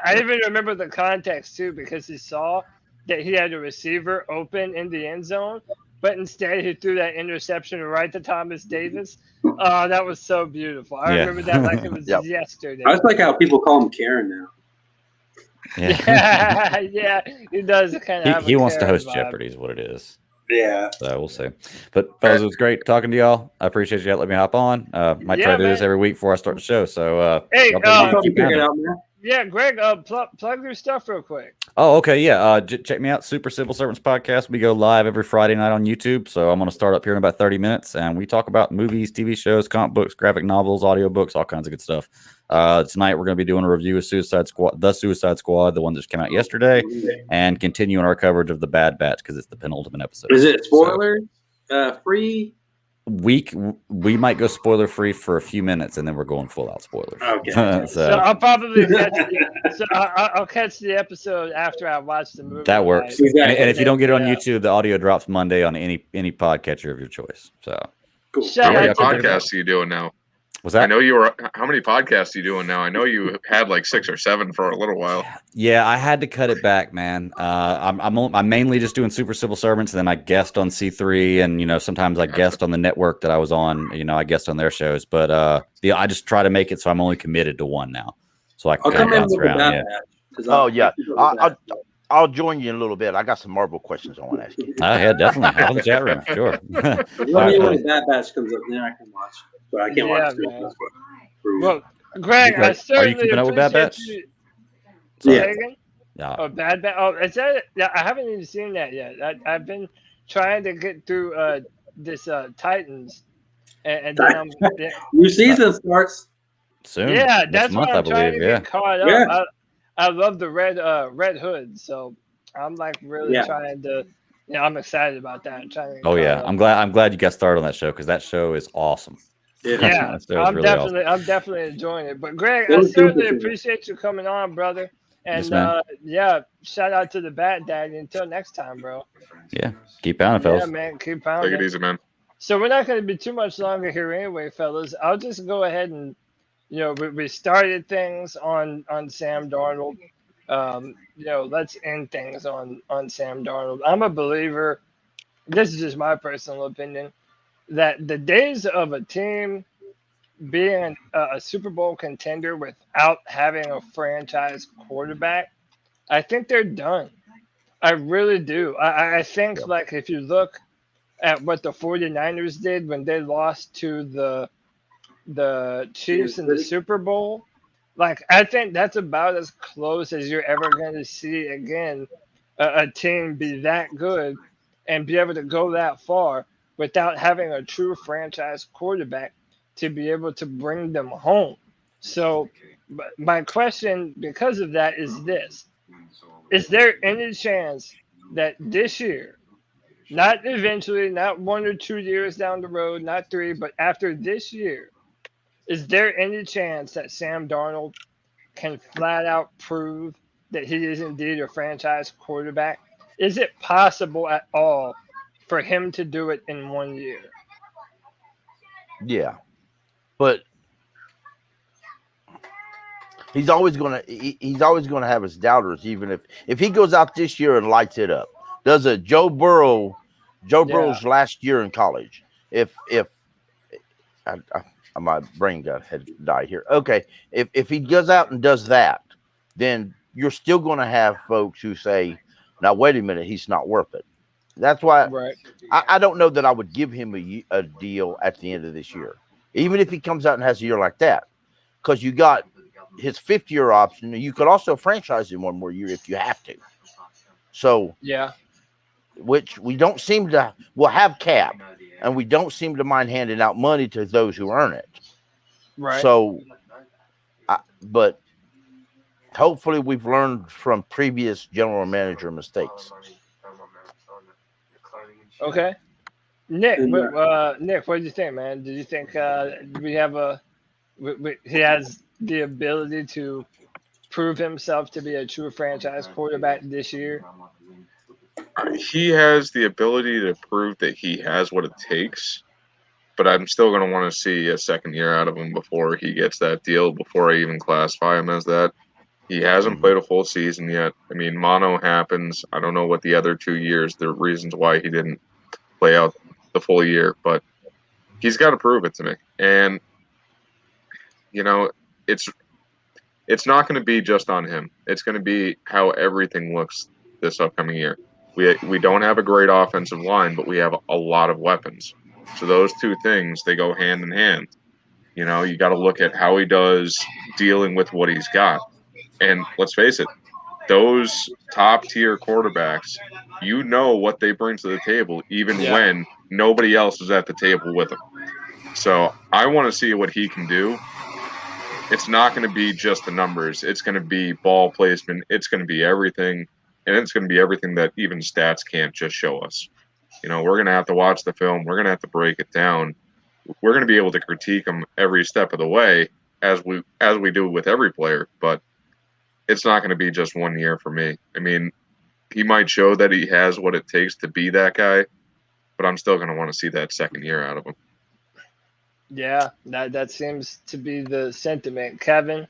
I even remember the context, too, because he saw that he had a receiver open in the end zone, but instead he threw that interception right to Thomas Davis. Oh, that was so beautiful. I remember that like it was yesterday. I just like how people call him Karen now. Yeah, he does kind of. He wants to host vibe. Jeopardy, is what it is. Yeah. So we'll see. But fellas, it was great talking to y'all. I appreciate you letting me hop on. Might try to do this every week before I start the show. So hey, Keep it out, man. yeah, Greg, plug your stuff real quick. Oh, okay, yeah. Check me out, Super Civil Servants Podcast. We go live every Friday night on YouTube. So I'm going to start up here in about 30 minutes, and we talk about movies, TV shows, comic books, graphic novels, audiobooks, all kinds of good stuff. Tonight we're going to be doing a review of Suicide Squad, the one that just came out yesterday, and continuing our coverage of the Bad Batch because it's the penultimate episode. Is it spoiler free? We might go spoiler free for a few minutes, and then we're going full out spoilers. Okay. So I'll probably I'll catch the episode after I watch the movie. That works. Exactly. And if you don't get it on YouTube, the audio drops Monday on any podcatcher of your choice. So Cool. Shout How many out to podcasts are you doing now? was that? I know you were. How many podcasts are you doing now? I know you had like 6 or 7 for a little while. Yeah, I had to cut it back, man. I'm mainly just doing Super Civil Servants, and then I guest on C3, and sometimes I guest on the network that I was on. I guest on their shows, but I just try to make it so I'm only committed to one now, so I can I'll kind come of in bounce with the around. Bad Yeah. Batch, 'cause Oh yeah, I'll I'll join you in a little bit. I got some Marvel questions I want to ask you. Yeah, definitely. Hop in the chat room, sure. let me know when Bad Batch comes up, then I can watch. But I can't watch man. it. Well, Greg, I certainly keeping up with Bad appreciate Batch? you. Yeah. Say again? Yeah. Oh, Bad Batch. Oh, is that? Yeah, I haven't even seen that yet. I've been trying to get through this Titans, and then New season starts. Soon. yeah, Next that's month, why I'm I trying believe. to Yeah. get caught up. Yeah. I love the Red Hood, so I'm like really trying to Yeah, I'm excited about that. Oh yeah, I'm glad you got started on that show because that show is awesome. Yeah, That show is really awesome. I'm definitely enjoying it. But Greg, I certainly appreciate you coming on, brother. And yeah, shout out to the Bat Daddy. Until next time, bro. Yeah, keep pounding, fellas. Yeah, man, keep pounding. Take it easy, man. So we're not going to be too much longer here anyway, fellas. I'll just go ahead and, we started things on Sam Darnold. Let's end things on Sam Darnold. I'm a believer. This is just my personal opinion, that the days of a team being a Super Bowl contender without having a franchise quarterback, I think they're done. I really do. I think, like, if you look at what the 49ers did when they lost to the Chiefs in the Super Bowl, like, I think that's about as close as you're ever going to see again a team be that good and be able to go that far without having a true franchise quarterback to be able to bring them home. So my question because of that is this. Is there any chance that this year, not eventually, not 1 or 2 years down the road, not 3, but after this year, is there any chance that Sam Darnold can flat out prove that he is indeed a franchise quarterback? Is it possible at all for him to do it in 1 year? Yeah, but he's always gonna have his doubters. Even if he goes out this year and lights it up, does a Joe Burrow's last year in college. If my brain had died here. Okay, if he goes out and does that, then you're still going to have folks who say, "Now wait a minute, he's not worth it." That's why I don't know that I would give him a deal at the end of this year, even if he comes out and has a year like that, because you got his 5th-year option, and you could also franchise him 1 more year if you have to. So which we don't seem to. We'll have cap, and we don't seem to mind handing out money to those who earn it. Right. So, but hopefully we've learned from previous general manager mistakes. Okay. Nick, what do you think, man? Do you think we have he has the ability to prove himself to be a true franchise quarterback this year? He has the ability to prove that he has what it takes, but I'm still going to want to see a second year out of him before he gets that deal, before I even classify him as that. He hasn't played a full season yet. I mean, mono happens. I don't know what the other 2 years, the reasons why he didn't play out the full year, but he's got to prove it to me. And, it's not going to be just on him. It's going to be how everything looks this upcoming year. We don't have a great offensive line, but we have a lot of weapons. So those two things, they go hand in hand. You got to look at how he does dealing with what he's got. And let's face it, those top-tier quarterbacks, what they bring to the table, even when nobody else is at the table with them. So I want to see what he can do. It's not going to be just the numbers. It's going to be ball placement. It's going to be everything. And it's going to be everything that even stats can't just show us. We're going to have to watch the film. We're going to have to break it down. We're going to be able to critique him every step of the way as we do with every player. But it's not going to be just 1 year for me. I mean, he might show that he has what it takes to be that guy, but I'm still going to want to see that second year out of him. Yeah, that seems to be the sentiment. Kevin,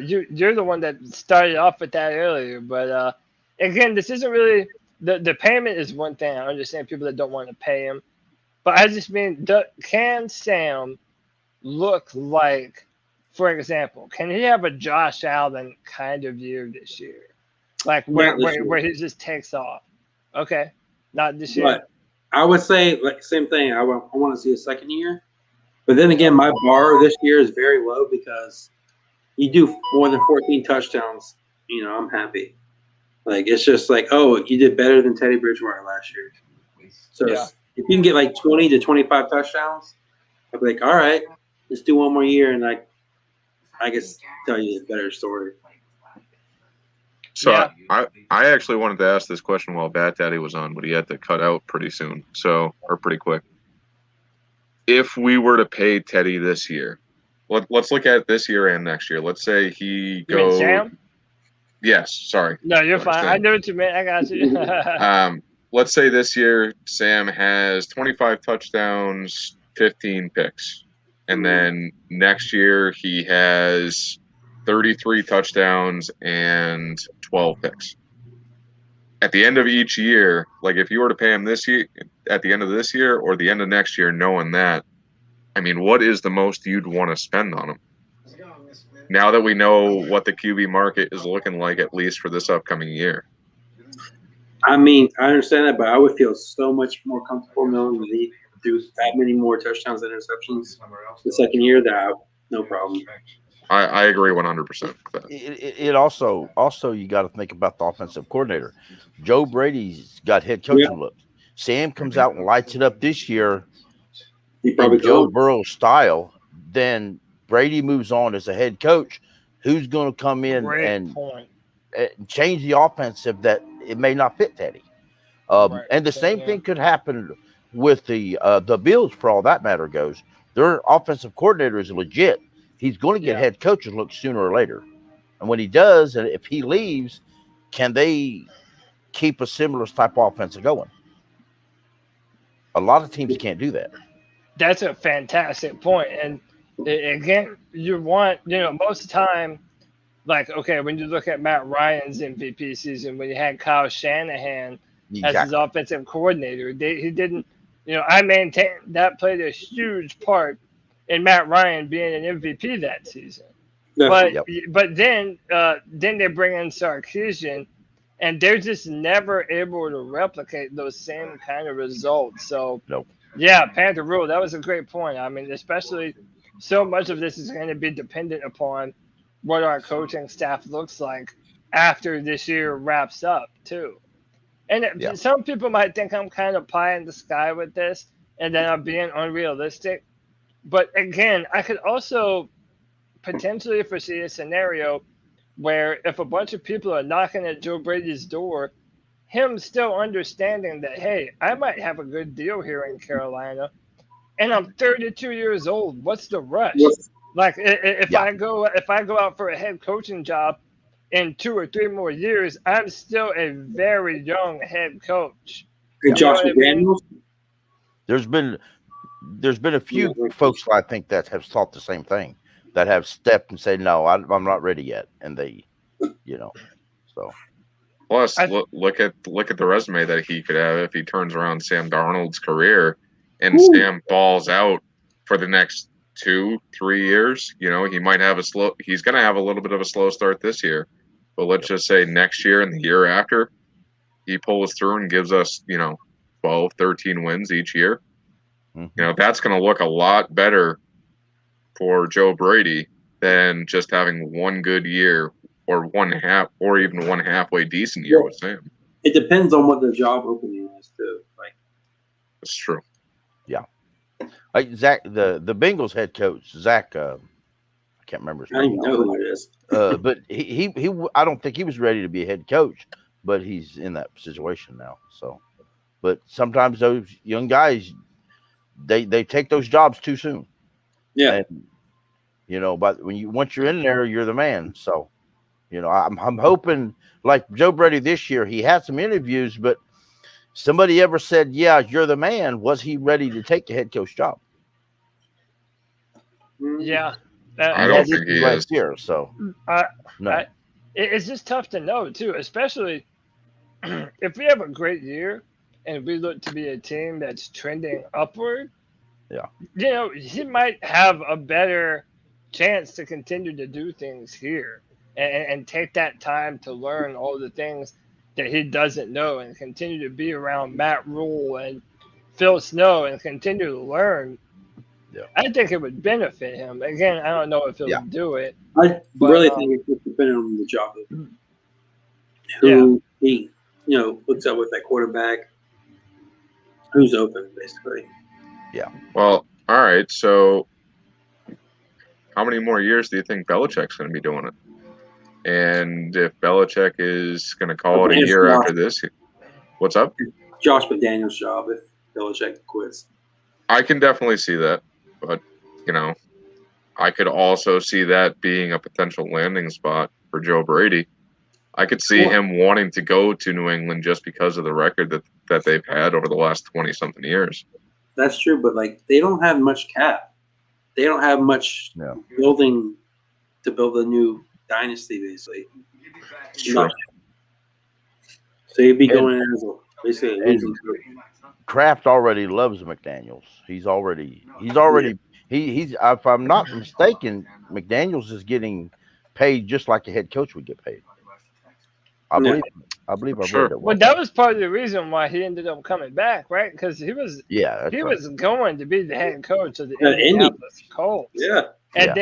you're the one that started off with that earlier, but again, this isn't really the payment is one thing. I understand people that don't want to pay him, but I just mean, can Sam look like, for example, can he have a Josh Allen kind of year this year, like where he just takes off? Okay, not this year. But I would say same thing. I want to see a second year, but then again, my bar this year is very low because you do more than 14 touchdowns. I'm happy. Like, it's just like, oh, you did better than Teddy Bridgewater last year. So if you can get like 20 to 25 touchdowns, I'd be like, all right, let's do 1 more year, and I guess tell you a better story. So Yeah. I actually wanted to ask this question while Bat Daddy was on, but he had to cut out pretty soon, or pretty quick. If we were to pay Teddy this year, let's look at it this year and next year. Let's say he You mean goes. Sam? Yes, sorry. No, you're Sorry, fine. Sam. I knew what you meant. I got you. Let's say this year Sam has 25 touchdowns, 15 picks. And then next year he has 33 touchdowns and 12 picks. At the end of each year, like if you were to pay him this year, at the end of this year or the end of next year, knowing that, I mean, what is the most you'd want to spend on him? Now that we know what the QB market is looking like, at least for this upcoming year. I mean, I understand that, but I would feel so much more comfortable knowing that he do that many more touchdowns and interceptions the second year. No problem. I agree 100% with that. It also you got to think about the offensive coordinator. Joe Brady's got head coaching look. Sam comes out and lights it up this year. He probably in Joe Burrow's style. Then Brady moves on as a head coach. Who's going to come in and change the offense if that it may not fit Teddy? And the same thing could happen with the Bills, for all that matter goes. Their offensive coordinator is legit. He's going to get head coach's look sooner or later. And when he does, and if he leaves, can they keep a similar type of offense going? A lot of teams can't do that. That's a fantastic point. And again, you want, most of the time, like, okay, when you look at Matt Ryan's MVP season, when you had Kyle Shanahan as his offensive coordinator, he didn't, I maintain that played a huge part in Matt Ryan being an MVP that season. But then they bring in Sarkisian, and they're just never able to replicate those same kind of results. So, yeah, Panther Rule, that was a great point. I mean, especially so much of this is going to be dependent upon what our coaching staff looks like after this year wraps up, too. And some people might think I'm kind of pie in the sky with this and that I'm being unrealistic. But again, I could also potentially foresee a scenario where if a bunch of people are knocking at Joe Brady's door, him still understanding that, hey, I might have a good deal here in Carolina, and I'm 32 years old. What's the rush? Like if I go out for a head coaching job in 2 or 3 more years, I'm still a very young head coach. Good Josh McDaniels. There's been a few folks I think that have thought the same thing, that have stepped and said, no, I'm not ready yet. And they, so. Plus, look at the resume that he could have if he turns around Sam Darnold's career and Sam balls out for the next 2-3 years. He might have he's going to have a little bit of a slow start this year, but let's just say next year and the year after, he pulls through and gives us, 12, 13 wins each year. That's going to look a lot better for Joe Brady than just having one good year or even one halfway decent year with Sam. It depends on what the job opening is too. That's true. Yeah. Like Zach, the Bengals head coach, Zach, I can't remember his name. I don't even know who it is. But he I don't think he was ready to be a head coach, but he's in that situation now. So, but sometimes those young guys, they take those jobs too soon. Yeah. And, but once you're in there, you're the man. So, I'm hoping, like Joe Brady this year, he had some interviews, but somebody ever said, yeah, you're the man. Was he ready to take the head coach job? Yeah. I don't think he is. Year, so, no. It's just tough to know, too, especially if we have a great year and we look to be a team that's trending upward. Yeah. He might have a better chance to continue to do things here and take that time to learn all the things that he doesn't know and continue to be around Matt Rule and Phil Snow and continue to learn. Yeah. I think it would benefit him. Again, I don't know if he'll do it. I really think it's just depending on the job. Who he, looks up with that quarterback. Who's open, basically. Yeah. Well, all right. So, how many more years do you think Belichick's going to be doing it? And if Belichick is going to call it a year after this, what's up? Josh McDaniels' job if Belichick quits. I can definitely see that, but I could also see that being a potential landing spot for Joe Brady. I could see him wanting to go to New England just because of the record that they've had over the last 20-something years. That's true, but they don't have much cap. They don't have much building to build a new dynasty, basically. True. So you'd be going in as basically a losing coach. Kraft already loves McDaniels. He's if I'm not mistaken, McDaniels is getting paid just like a head coach would get paid. I believe I've read that. Well, that was part of the reason why he ended up coming back, right? Because he was was going to be the head coach of the Indianapolis Colts. Yeah. And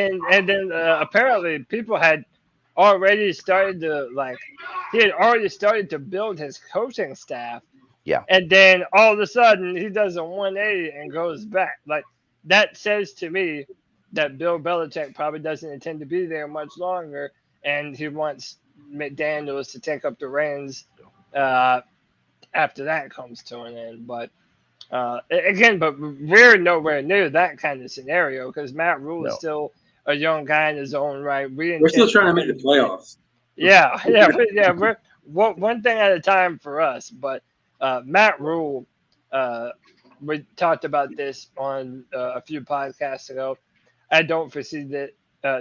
then apparently people had already started to he had already started to build his coaching staff. Yeah. And then all of a sudden he does a 180 and goes back. That says to me that Bill Belichick probably doesn't intend to be there much longer, and he wants McDaniels to take up the reins after that comes to an end. But but we're nowhere near that kind of scenario because Matt Rule is still a young guy in his own right. We're still trying to make the playoffs. We're one thing at a time for us. But Matt Rule, we talked about this on a few podcasts ago. I don't foresee that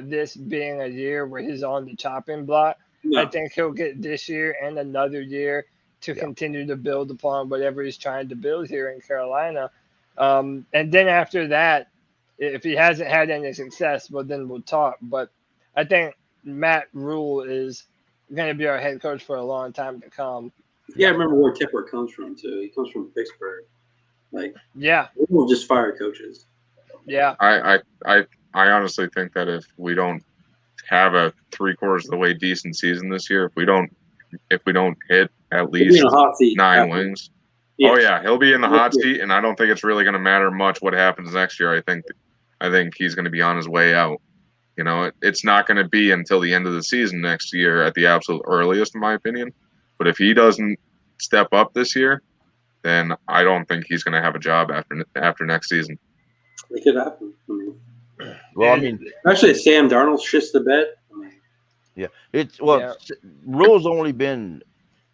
this being a year where he's on the chopping block. No. I think he'll get this year and another year to continue to build upon whatever he's trying to build here in Carolina. And then after that, if he hasn't had any success, well, then we'll talk. But I think Matt Rule is going to be our head coach for a long time to come. Yeah, I remember where Tipper comes from, too. He comes from Pittsburgh. We'll just fire coaches. Yeah. I honestly think that if we don't have a 3/4 of the way decent season this year, if we don't hit at least 9 wins, he'll be in the hot seat, and I don't think it's really going to matter much what happens next year. I think he's going to be on his way out. It's not going to be until the end of the season next year at the absolute earliest, in my opinion. But if he doesn't step up this year, then I don't think he's going to have a job after next season. It could happen. Actually, Sam Darnold shits the bed. Rule's only been.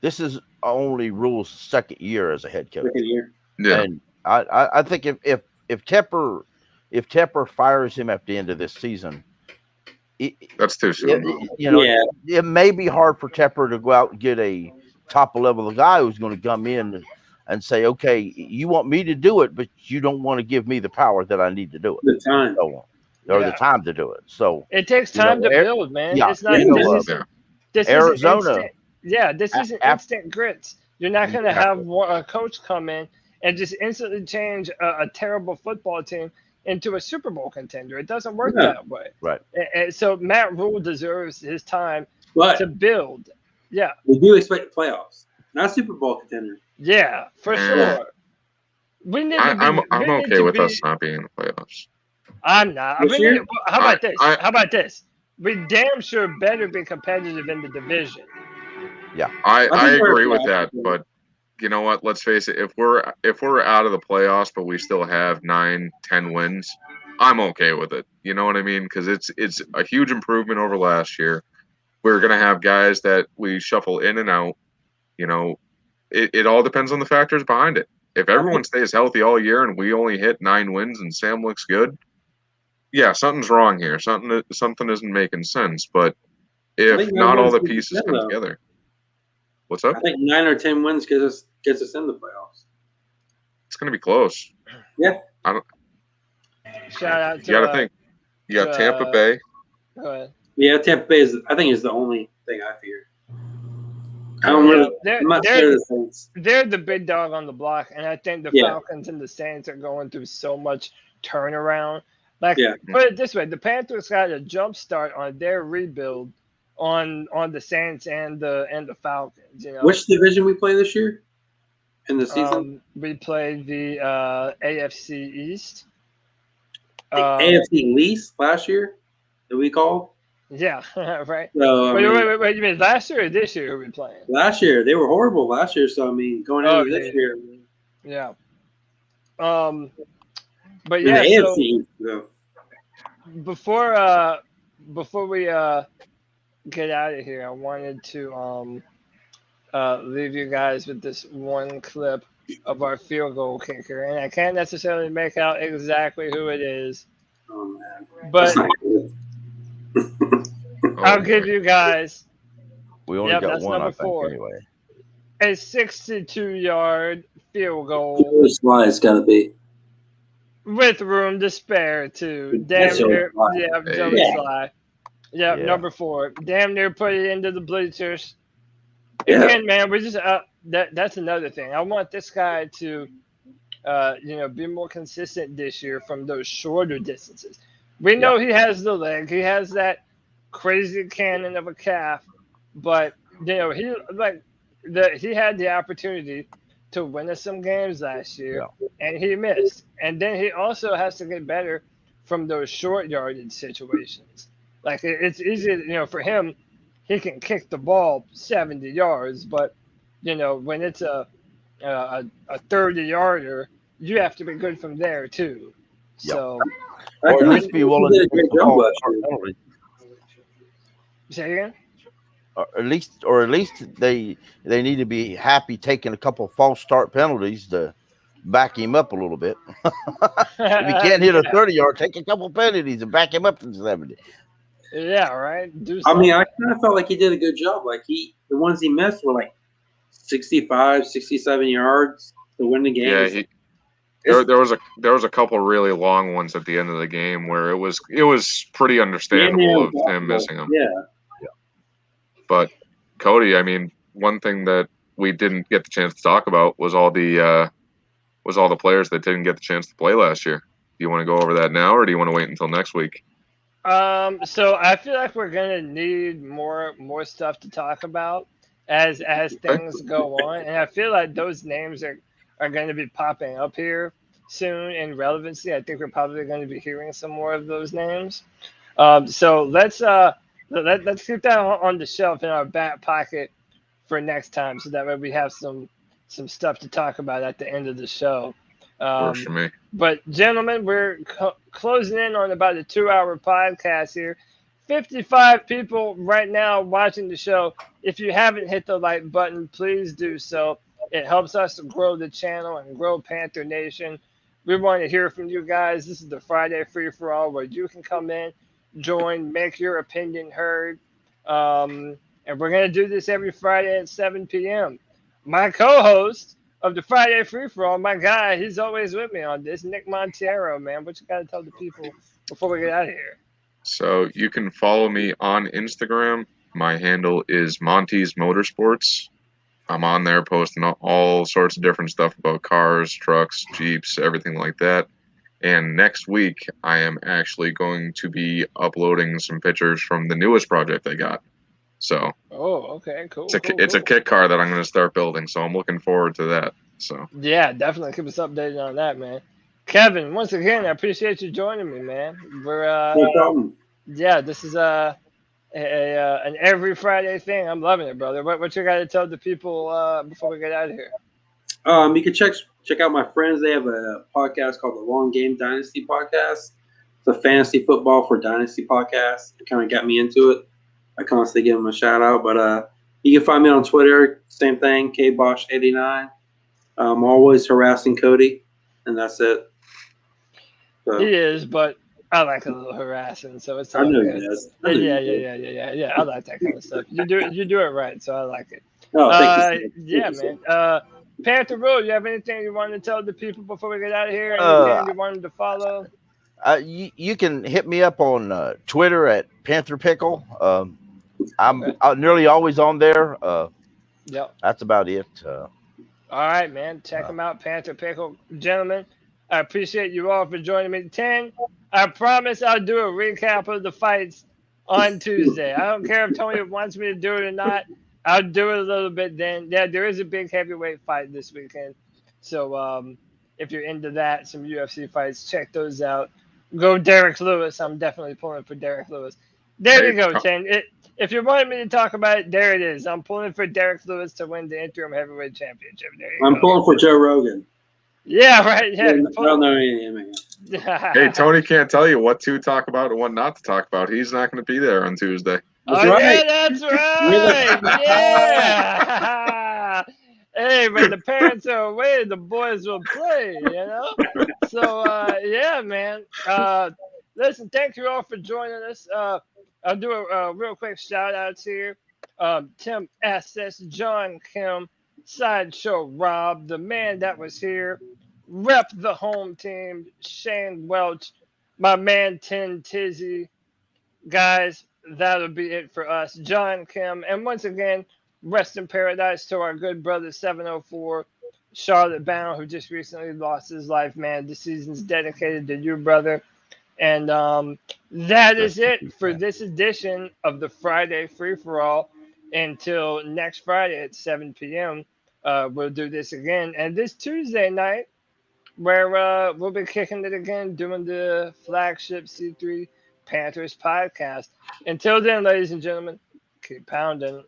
This is only Rule's second year as a head coach. Second year. Yeah. And I think if Tepper fires him at the end of this season, that's too soon. It may be hard for Tepper to go out and get a top level guy who's going to come in and say, okay, you want me to do it, but you don't want to give me the power that I need to do it. The time. The time to do it. So it takes time to build, man. Yeah, it's not this Arizona. This isn't instant grits. You're not going to have a coach come in and just instantly change a terrible football team into a Super Bowl contender. It doesn't work that way. Right. And so Matt Rule deserves his time to build. Yeah. We do expect playoffs, not Super Bowl contender. Yeah, for sure. I'm okay with us not being in the playoffs. I'm not. How about this? How about this? We damn sure better be competitive in the division. Yeah, I agree with that. But you know what? Let's face it. If we're out of the playoffs, but we still have 9-10 wins, I'm okay with it. You know what I mean? Because it's a huge improvement over last year. We're gonna have guys that we shuffle in and out. It all depends on the factors behind it. If everyone stays healthy all year and we only hit 9 wins and Sam looks good, yeah, something's wrong here. Something isn't making sense. But if not all the pieces come together, what's up? I think 9 or 10 wins gets us in the playoffs. It's going to be close. Yeah. Shout out to you got to think. You got Tampa Bay. Go ahead. Yeah, Tampa Bay is the only thing I fear. I don't really. I'm not sure of the Saints. They're the big dog on the block, and I think the Falcons and the Saints are going through so much turnaround. Put it this way: the Panthers got a jump start on their rebuild on the Saints and the Falcons. Which division we play this year in the season? We played the AFC East. AFC East last year that we called. Yeah, right. So I Wait, mean, wait. You mean last year or this year? Who we playing? last year they were horrible last year. So I mean, going Oh, into this year yeah. But in the yeah. So AFC, so, before we get out of here, I wanted to leave you guys with this one clip of our field goal kicker, and I can't necessarily make out exactly who it is, oh man, but that's not good. I'll give you guys We only Yep, got that's one, number I think, 4. anyway. a 62-yard field goal Joey Sly's got to be. with room to spare too. That's Damn Joey near, Sly. yeah, Hey. Joey Yeah. Sly. Yeah, Yeah. number 4. Damn near put it into the bleachers. Yeah. Again, man, we just that's another thing. I want this guy to be more consistent this year from those shorter distances. We know he has the leg, he has that crazy cannon of a calf, but he had the opportunity to win us some games last year, and he missed. And then he also has to get better from those short yardage situations. Like it's easy, for him, he can kick the ball 70 yards, but when it's a 30-yarder, you have to be good from there too. Yep. So, Or at least be willing He to did a great take the job false last start year. penalty. say again. Or at least they need to be happy taking a couple false start penalties to back him up a little bit. If he can't hit a 30-yard, take a couple penalties and back him up to 70. Yeah, right. Do I something. mean, I kind of felt like he did a good job. Like the ones he missed were like 65, 67 yards to win the game. Yeah, there was a couple really long ones at the end of the game where it was pretty understandable of him missing them. Yeah. But Cody, I mean, one thing that we didn't get the chance to talk about was all the players that didn't get the chance to play last year. Do you want to go over that now, or do you want to wait until next week? So I feel like we're gonna need more stuff to talk about as things go on, and I feel like those names are going to be popping up here soon in relevancy. I think we're probably going to be hearing some more of those names. So let's keep that on the shelf in our back pocket for next time, so that way we have some stuff to talk about at the end of the show. Works for me. But gentlemen, we're closing in on about a 2-hour podcast here. 55 people right now watching the show. If you haven't hit the like button, please do so. It helps us to grow the channel and grow Panther Nation. We want to hear from you guys. This is the Friday Free For All, where you can come in, join, make your opinion heard. And we're going to do this every Friday at 7 p.m. My co-host of the Friday Free For All, my guy, he's always with me on this, Nick Monteiro, man. What you got to tell the people before we get out of here? So you can follow me on Instagram. My handle is Monty's Motorsports. I'm on there posting all sorts of different stuff about cars, trucks, Jeeps, everything like that. And next week, I am actually going to be uploading some pictures from the newest project I got. So, okay, cool. It's a kit car that I'm going to start building. So I'm looking forward to that. So yeah, definitely keep us updated on that, man. Kevin, once again, I appreciate you joining me, man. We're No problem. yeah, this is an every Friday thing. I'm loving it, brother. What you got to tell the people before we get out of here? You can check out my friends. They have a podcast called the Long Game Dynasty Podcast. It's a fantasy football for Dynasty podcast. It kind of got me into it. I constantly give them a shout out. But you can find me on Twitter. Same thing, KBosch89. I'm always harassing Cody, and that's it. So, He is, but I like a little harassing, so it's I all know good. he does. Yeah. I like that kind of stuff. You do it right, so I like it. Oh, thank you. Yeah, Thank you, man. Panther Road, you have anything you want to tell the people before we get out of here? Anything you want them to follow? You can hit me up on Twitter at Panther Pickle. I'm nearly always on there. Yep. That's about it. All right, man. Check them out, Panther Pickle. Gentlemen, I appreciate you all for joining me. 10, I promise I'll do a recap of the fights on Tuesday. I don't care if Tony wants me to do it or not. I'll do it a little bit then. Yeah, there is a big heavyweight fight this weekend. So if you're into that, some UFC fights, check those out. Go Derek Lewis. I'm definitely pulling for Derek Lewis. There you go, Chen. If you wanted me to talk about it, there it is. I'm pulling for Derek Lewis to win the interim heavyweight championship. There you I'm go. pulling for Joe Rogan. Yeah, right. Yeah. I don't know any of him. Hey, Tony can't tell you what to talk about and what not to talk about. He's not going to be there on Tuesday. That's oh, right. yeah, that's right. Yeah. Hey, when the parents are away, the boys will play, you know? So, yeah, man. Listen, thank you all for joining us. I'll do a real quick shout outs here. Tim SS, John Kim, Sideshow Rob, the man that was here, Rep the home team, Shane Welch, my man Tin Tizzy. Guys, that'll be it for us. John Kim, and once again, rest in paradise to our good brother 704, Charlotte Bound, who just recently lost his life, man. This season's dedicated to you, brother. And that is it for this edition of the Friday Free For All. Until next Friday at 7 p.m., we'll do this again. And this Tuesday night, where we'll be kicking it again, doing the flagship C3 Panthers podcast. Until then, ladies and gentlemen, keep pounding.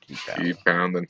Keep pounding.